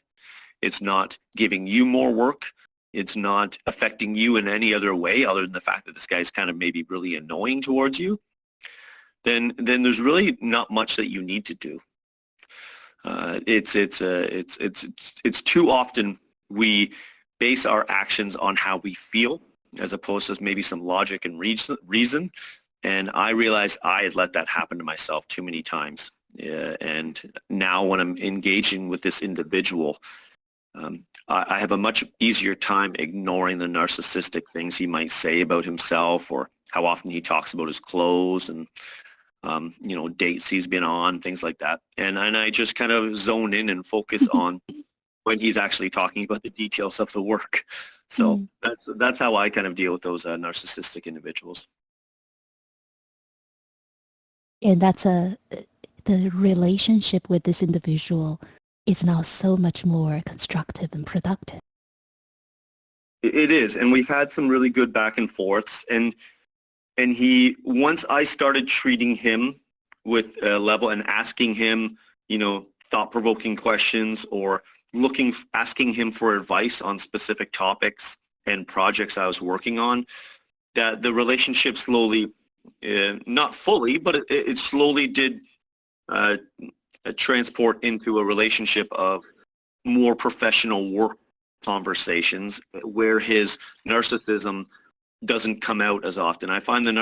it's not giving you more work, it's not affecting you in any other way other than the fact that this guy's kind of maybe really annoying towards you, then there's really not much that you need to do. It's too often we base our actions on how we feel, as opposed to maybe some logic and reason. And I realized I had let that happen to myself too many times. And now when I'm engaging with this individual, I have a much easier time ignoring the narcissistic things he might say about himself, or how often he talks about his clothes and dates he's been on, things like that. And I just kind of zone in and focus on when he's actually talking about the details of the work. So that's how I kind of deal with those narcissistic individuals. And that's the relationship with this individual is now so much more constructive and productive. It is, and we've had some really good back and forths. And he, once I started treating him with a level and asking him, thought-provoking questions or asking him for advice on specific topics and projects I was working on, that the relationship slowly, not fully, but it slowly did transport into a relationship of more professional work conversations where his narcissism doesn't come out as often. I find the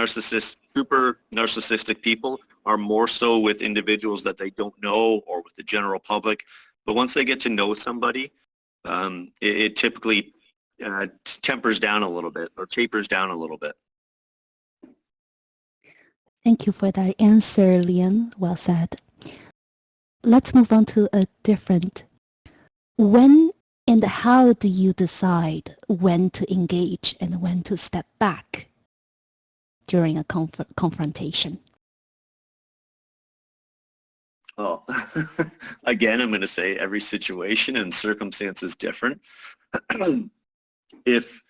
super narcissistic people are more so with individuals that they don't know or with the general public. But once they get to know somebody, it typically tempers down a little bit or tapers down a little bit. Thank you for that answer, Liam. Well said. Let's move on to a different. When and how do you decide when to engage and when to step back during a confrontation? Oh, again, I'm going to say every situation and circumstance is different. If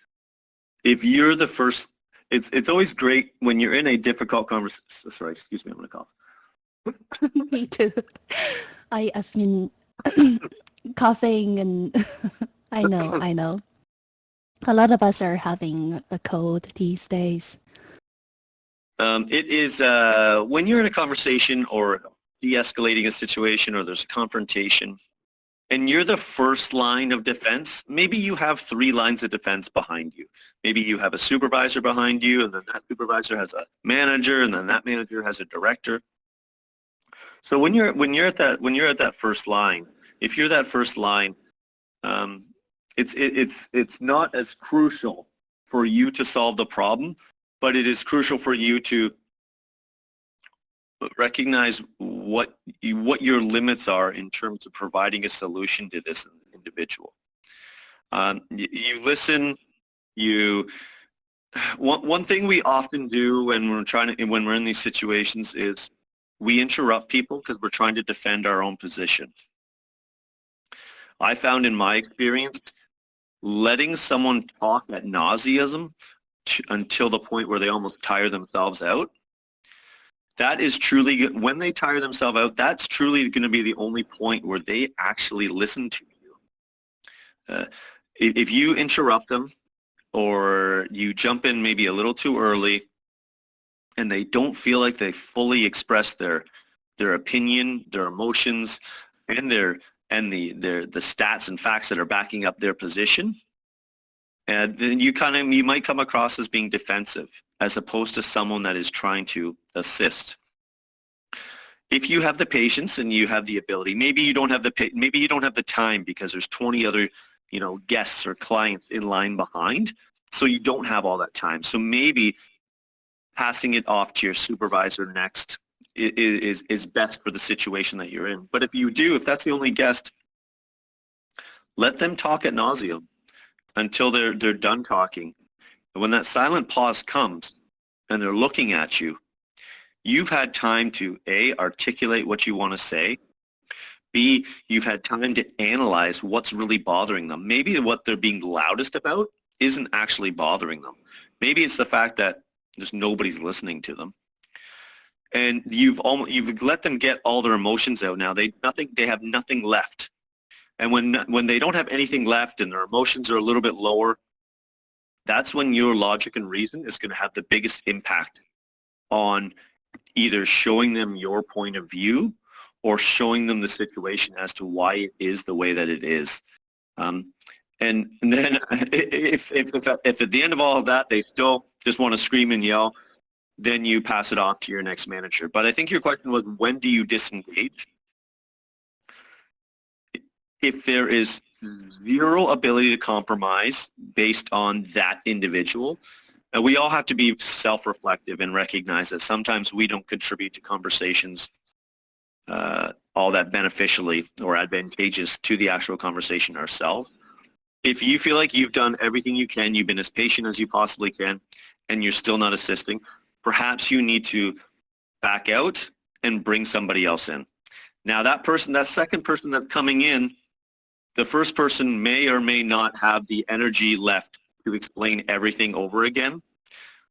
you're the first, it's always great when you're in a difficult conversation. Sorry, excuse me, I'm going to cough. Me too. I've been coughing and I know. A lot of us are having a cold these days. It is when you're in a conversation or de-escalating a situation or there's a confrontation and you're the first line of defense, maybe you have 3 lines of defense behind you. Maybe you have a supervisor behind you and then that supervisor has a manager and then that manager has a director. So when you're at that first line, if you're that first line, it's not as crucial for you to solve the problem, but it is crucial for you to recognize what your limits are in terms of providing a solution to this individual. You listen. One thing we often do when we're in these situations is we interrupt people because we're trying to defend our own position. I found in my experience, letting someone talk ad nauseam until the point where they almost tire themselves out, that is truly, when they tire themselves out, that's truly going to be the only point where they actually listen to you. If you interrupt them or you jump in maybe a little too early and they don't feel like they fully express their opinion, their emotions, and the stats and facts that are backing up their position, and then you might come across as being defensive as opposed to someone that is trying to assist. If you have the patience and you have the ability, maybe you don't have the time because there's 20 other guests or clients in line behind, so you don't have all that time. So maybe passing it off to your supervisor next is best for the situation that you're in. But if that's the only guest, let them talk ad nauseum until they're done talking. And when that silent pause comes and they're looking at you, you've had time to A, articulate what you want to say, B, you've had time to analyze what's really bothering them. Maybe what they're being loudest about isn't actually bothering them. Maybe it's the fact that just nobody's listening to them. And you've let them get all their emotions out now. They have nothing left. And when they don't have anything left and their emotions are a little bit lower, that's when your logic and reason is going to have the biggest impact on either showing them your point of view or showing them the situation as to why it is the way that it is. And then if at the end of all of that they still just want to scream and yell, then you pass it off to your next manager. But I think your question was, when do you disengage? If there is zero ability to compromise based on that individual, we all have to be self-reflective and recognize that sometimes we don't contribute to conversations all that beneficially or advantageous to the actual conversation ourselves. If you feel like you've done everything you can, you've been as patient as you possibly can, and you're still not assisting, perhaps you need to back out and bring somebody else in. Now that second person that's coming in, the first person may or may not have the energy left to explain everything over again.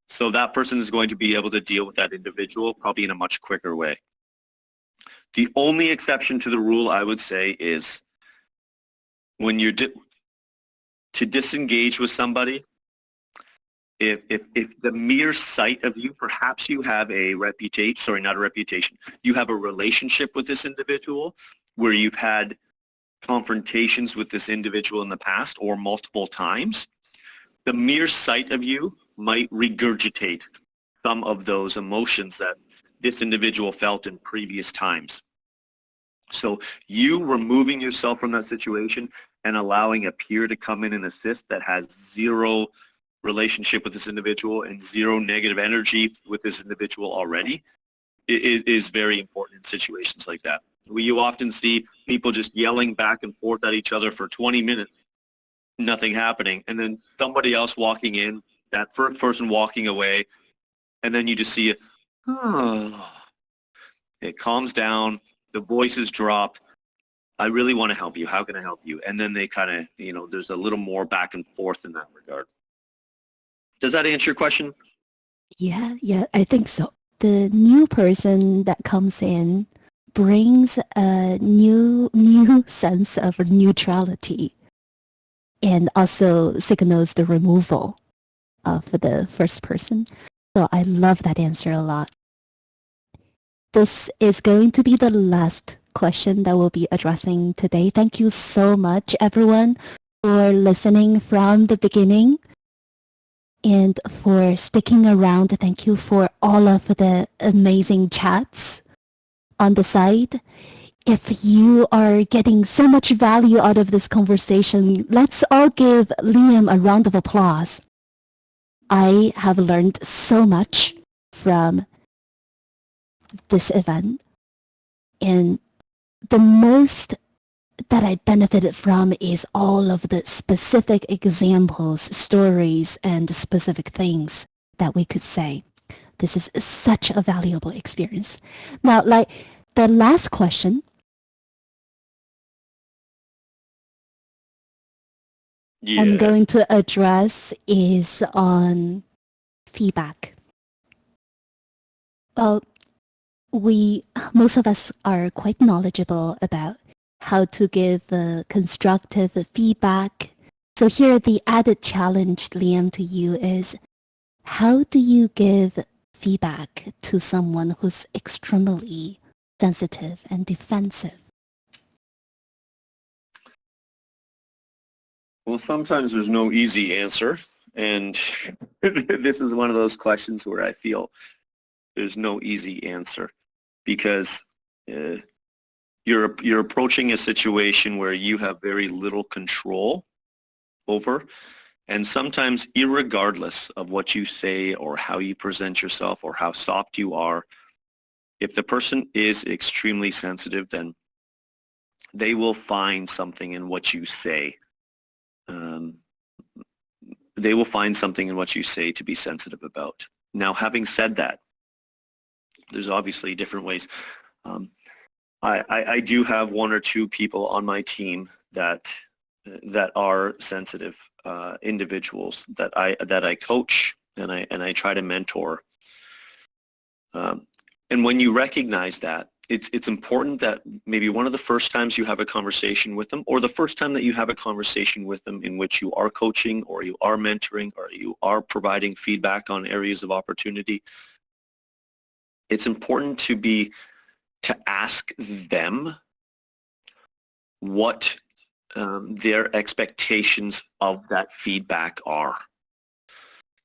So that person is going to be able to deal with that individual probably in a much quicker way. The only exception to the rule, I would say, is when you're to disengage with somebody, if the mere sight of you, perhaps you have a reputation, sorry, not a reputation, you have a relationship with this individual where you've had confrontations with this individual in the past or multiple times, the mere sight of you might regurgitate some of those emotions that this individual felt in previous times. So you removing yourself from that situation and allowing a peer to come in and assist that has zero relationship with this individual and zero negative energy with this individual already is very important in situations like that. You often see people just yelling back and forth at each other for 20 minutes, nothing happening, and then somebody else walking in, that first person walking away, and then you just see it, oh, it calms down, the voices drop, I really want to help you, how can I help you? And then they kind of, there's a little more back and forth in that regard. Does that answer your question? Yeah, I think so. The new person that comes in brings a new sense of neutrality and also signals the removal of the first person. So I love that answer a lot. This is going to be the last question that we'll be addressing today. Thank you so much, everyone, for listening from the beginning and for sticking around. Thank you for all of the amazing chats on the side. If you are getting so much value out of this conversation, let's all give Liam a round of applause. I have learned so much from this event, and the most that I benefited from is all of the specific examples, stories, and specific things that we could say. This is such a valuable experience. Now, like the last question. I'm going to address is on feedback. Well, most of us are quite knowledgeable about how to give constructive feedback. So here the added challenge, Liam, to you is how do you give feedback to someone who's extremely sensitive and defensive? Well, sometimes there's no easy answer, and this is one of those questions where I feel there's no easy answer because you're approaching a situation where you have very little control over, and sometimes irregardless of what you say or how you present yourself or how soft you are, if the person is extremely sensitive, then they will find something in what you say. They will find something in what you say to be sensitive about. Now, having said that, there's obviously different ways. I do have one or two people on my team that are sensitive individuals that I coach and I try to mentor. And when you recognize that, it's important that maybe one of the first times you have a conversation with them, or the first time that you have a conversation with them in which you are coaching or you are mentoring or you are providing feedback on areas of opportunity, it's important to ask them what their expectations of that feedback are.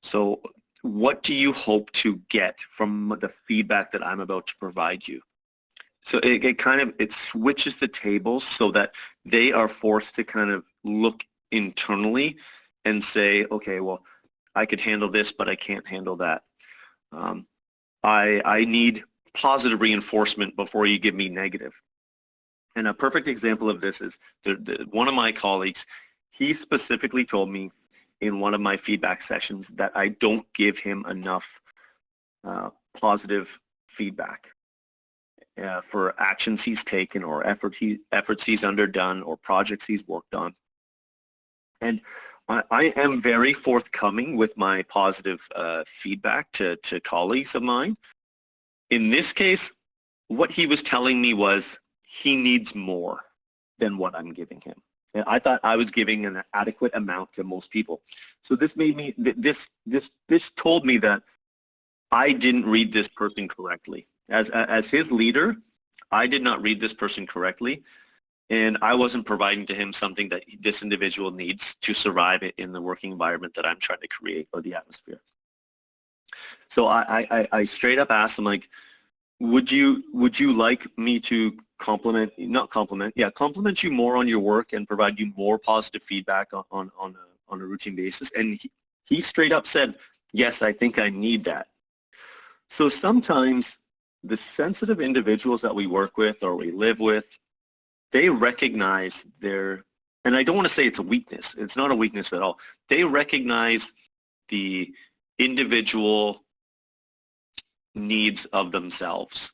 So what do you hope to get from the feedback that I'm about to provide you? So it switches the tables so that they are forced to kind of look internally and say, okay, well, I could handle this, but I can't handle that. I need positive reinforcement before you give me negative. And a perfect example of this is one of my colleagues, he specifically told me in one of my feedback sessions that I don't give him enough positive feedback for actions he's taken or efforts he's underdone or projects he's worked on. And I am very forthcoming with my positive feedback to colleagues of mine. In this case, what he was telling me was he needs more than what I'm giving him. And I thought I was giving an adequate amount to most people. So this made me, this told me that I didn't read this person correctly. As his leader, I did not read this person correctly, and I wasn't providing to him something that this individual needs to survive in the working environment that I'm trying to create, or the atmosphere. So I straight up asked him, like, would you like me to compliment you more on your work and provide you more positive feedback on a routine basis? And he straight up said, yes, I think I need that. So sometimes the sensitive individuals that we work with or we live with, they recognize and I don't want to say it's a weakness. It's not a weakness at all. They recognize the individual needs of themselves.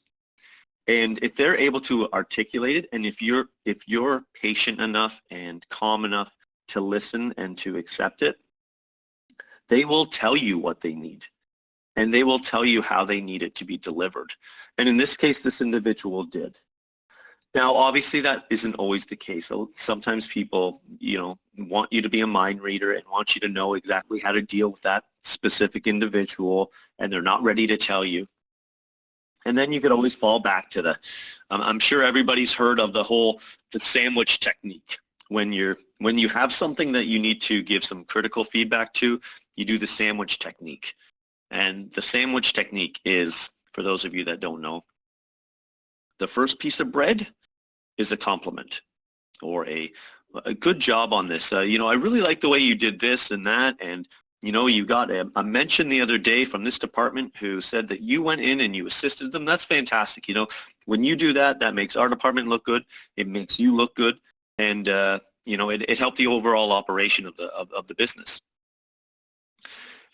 And if they're able to articulate it, and if you're patient enough and calm enough to listen and to accept it, they will tell you what they need. And they will tell you how they need it to be delivered. And in this case, this individual did. Now, obviously, that isn't always the case. So sometimes people, want you to be a mind reader and want you to know exactly how to deal with that specific individual, and they're not ready to tell you. And then you could always fall back to I'm sure everybody's heard of the sandwich technique. When you have something that you need to give some critical feedback to, you do the sandwich technique. And the sandwich technique is, for those of you that don't know, the first piece of bread is a compliment or a good job on this. I really like the way you did this and that, and you got a mention the other day from this department who said that you went in and you assisted them. That's fantastic. When you do that, that makes our department look good. It makes you look good, and it helped the overall operation of the business.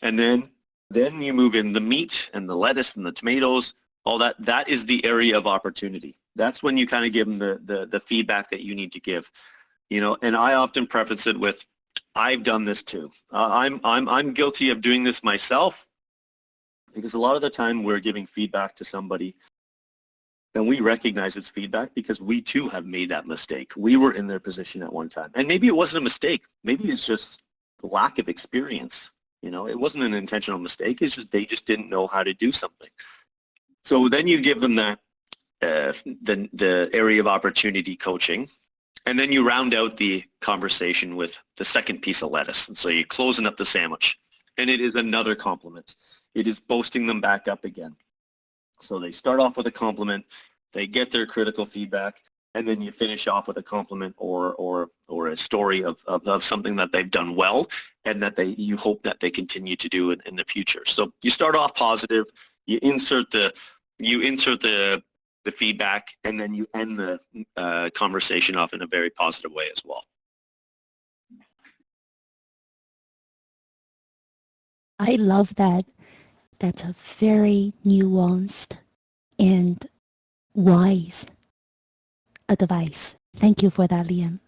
And then you move in the meat and the lettuce and the tomatoes, all that. That is the area of opportunity. That's when you kind of give them the feedback that you need to give. And I often preface it with, I've done this too. I'm guilty of doing this myself, because a lot of the time we're giving feedback to somebody and we recognize it's feedback because we too have made that mistake. We were in their position at one time. And maybe it wasn't a mistake. Maybe it's just lack of experience. It wasn't an intentional mistake. It's just they just didn't know how to do something. So then you give them that the area of opportunity coaching, and then you round out the conversation with the second piece of lettuce. And so you're closing up the sandwich, and it is another compliment. It is boasting them back up again. So they start off with a compliment, they get their critical feedback, and then you finish off with a compliment or a story of something that they've done well, and that you hope that they continue to do in the future. So you start off positive, you insert the feedback, and then you end the conversation off in a very positive way as well. I love that. That's a very nuanced and wise advice. Thank you for that, Liam.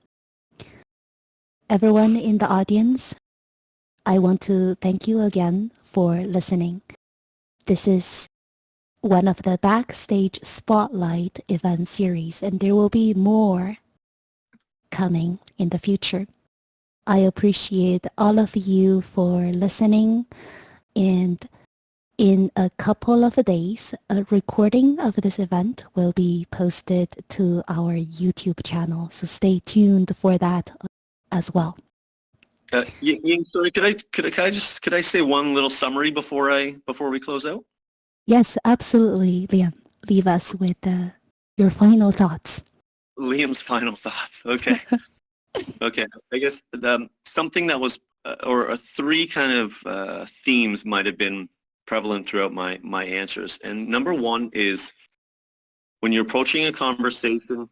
Everyone in the audience, I want to thank you again for listening. This is one of the Backstage Spotlight event series, and there will be more coming in the future. I appreciate all of you for listening, and in a couple of days, a recording of this event will be posted to our YouTube channel, so stay tuned for that as well. Sorry, could I say one little summary before we close out? Yes, absolutely, Liam. Leave us with your final thoughts. Liam's final thoughts. Okay. Okay. I guess something that was, or three kind of themes might have been prevalent throughout my answers. And number one is, when you're approaching a conversation,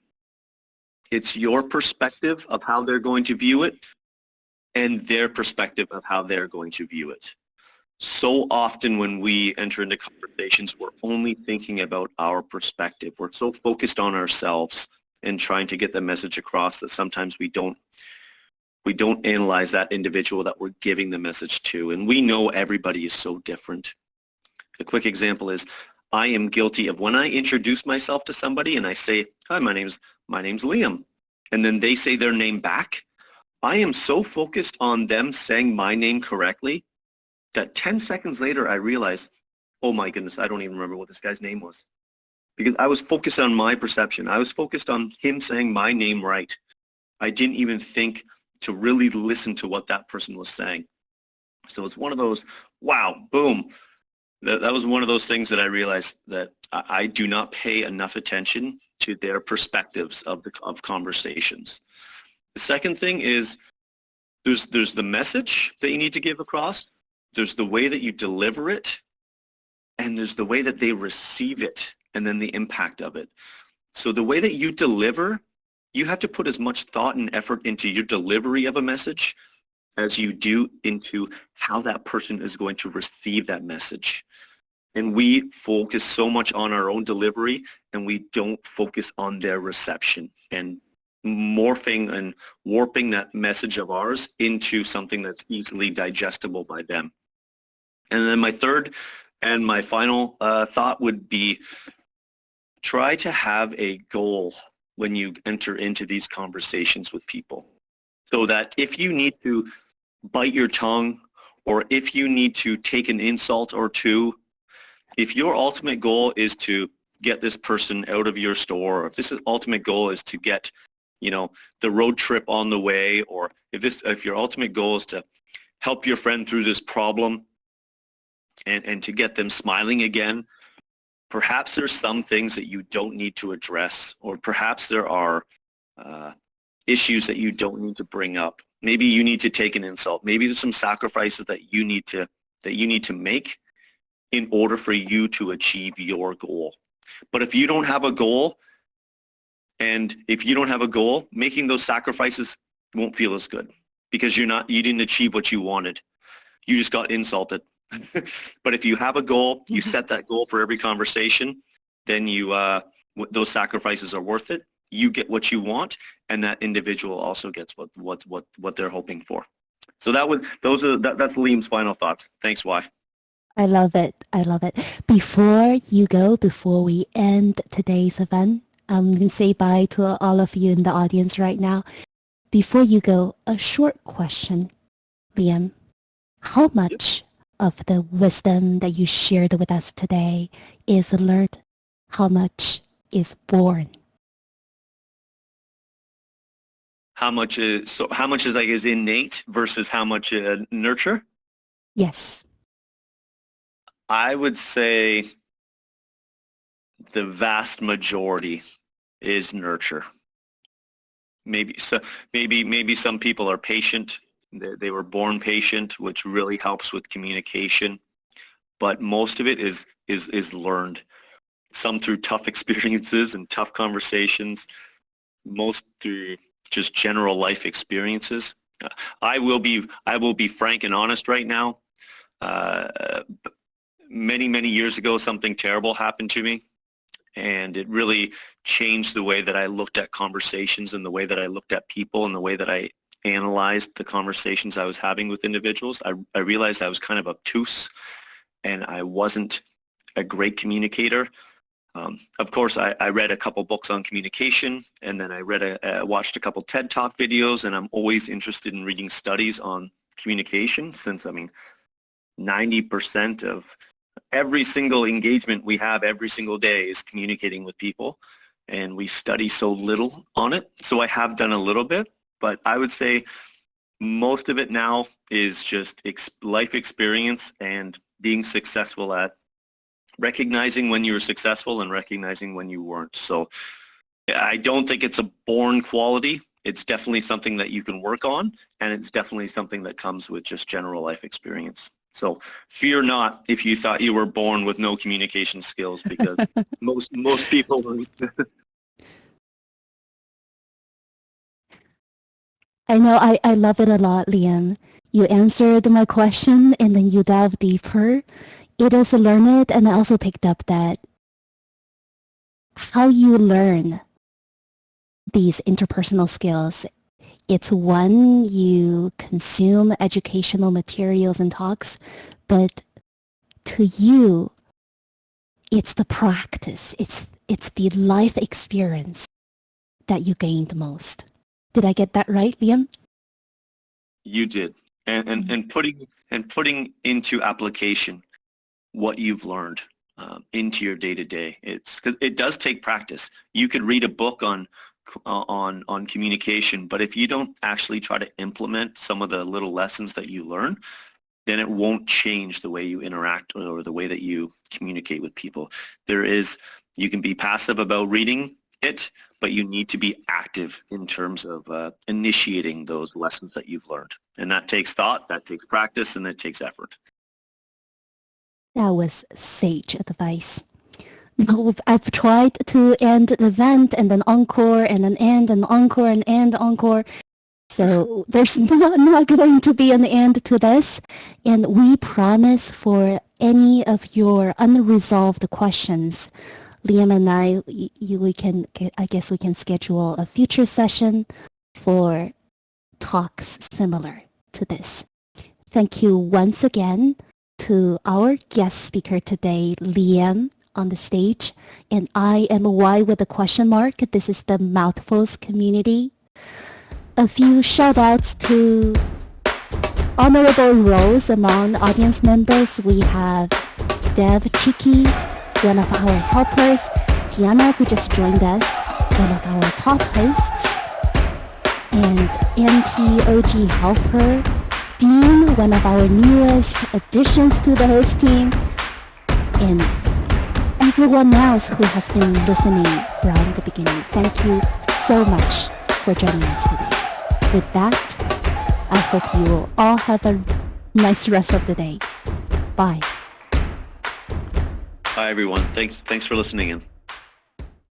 it's your perspective of how they're going to view it and their perspective of how they're going to view it. So often when we enter into conversations, we're only thinking about our perspective. We're so focused on ourselves and trying to get the message across that sometimes we don't We don't analyze that individual that we're giving the message to. And we know everybody is so different. A quick example is I am guilty of when I introduce myself to somebody and I say, hi, my name's Liam. And then they say their name back. I am so focused on them saying my name correctly that 10 seconds later I realize, oh my goodness, I don't even remember what this guy's name was. Because I was focused on my perception. I was focused on him saying my name right. I didn't even think to really listen to what that person was saying. So it's one of those, wow, boom. That was one of those things that I realized that I do not pay enough attention to their perspectives of conversations. The second thing is there's the message that you need to give across. There's the way that you deliver it, and there's the way that they receive it, and then the impact of it. So the way that you deliver, you have to put as much thought and effort into your delivery of a message as you do into how that person is going to receive that message. And we focus so much on our own delivery, and we don't focus on their reception and morphing and warping that message of ours into something that's easily digestible by them. And then my third and my final thought would be try to have a goal when you enter into these conversations with people, so that if you need to bite your tongue or if you need to take an insult or two, if your ultimate goal is to get this person out of your store, or if this ultimate goal is to get, the road trip on the way, or if your ultimate goal is to help your friend through this problem and to get them smiling again, perhaps there's some things that you don't need to address, or perhaps there are issues that you don't need to bring up. Maybe you need to take an insult. Maybe there's some sacrifices that you need to make in order for you to achieve your goal. But if you don't have a goal, making those sacrifices won't feel as good, because you didn't achieve what you wanted. You just got insulted. But if you have a goal, you set that goal for every conversation, then those sacrifices are worth it. You get what you want, and that individual also gets what they're hoping for. So that's Liam's final thoughts. Thanks, Y. I love it. I love it. Before we end today's event, I'm going to say bye to all of you in the audience right now. Before you go, a short question, Liam. How much of the wisdom that you shared with us today is learned? How much is born? How much is innate versus how much nurture? Yes. I would say the vast majority is nurture. Maybe some people are patient. They were born patient, which really helps with communication. But most of it is learned. Some through tough experiences and tough conversations. Most through just general life experiences. I will be frank and honest right now. Many years ago, something terrible happened to me, and it really changed the way that I looked at conversations and the way that I looked at people and the way that I analyzed the conversations I was having with individuals. I realized I was kind of obtuse, and I wasn't a great communicator. Of course, I read a couple books on communication, and then I watched a couple TED Talk videos, and I'm always interested in reading studies on communication, since 90% of every single engagement we have every single day is communicating with people, and we study so little on it. So I have done a little bit, but I would say most of it now is just life experience and being successful at recognizing when you were successful and recognizing when you weren't. So I don't think it's a born quality. It's definitely something that you can work on, and it's definitely something that comes with just general life experience. So fear not if you thought you were born with no communication skills, because most people are. I know I love it a lot, Liam. You answered my question and then you delve deeper. It is learned, and I also picked up that how you learn these interpersonal skills, It's one you consume educational materials and talks, but to you, it's the practice, it's the life experience that you gained most. Did I get that right, Liam? You did. And putting into application what you've learned into your day-to-day. It does take practice. You could read a book on communication, but if you don't actually try to implement some of the little lessons that you learn, then it won't change the way you interact or the way that you communicate with people. You can be passive about reading it, but you need to be active in terms of initiating those lessons that you've learned. And that takes thought, that takes practice, and it takes effort. That was sage advice. Now, I've tried to end the event and then encore and then end and encore and end encore. So there's not going to be an end to this. And we promise for any of your unresolved questions, Liam and I guess we can schedule a future session for talks similar to this. Thank you once again to our guest speaker today, Liam, on the stage. And I am Y with a question mark. This is the Mouthfuls community. A few shout outs to honorable roles among audience members. We have Dev Chiki, one of our helpers, Fiona, who just joined us, one of our top hosts, and MPOG helper, Dean, one of our newest additions to the host team, and everyone else who has been listening from the beginning. Thank you so much for joining us today. With that, I hope you will all have a nice rest of the day. Bye. Bye, everyone. Thanks for listening in.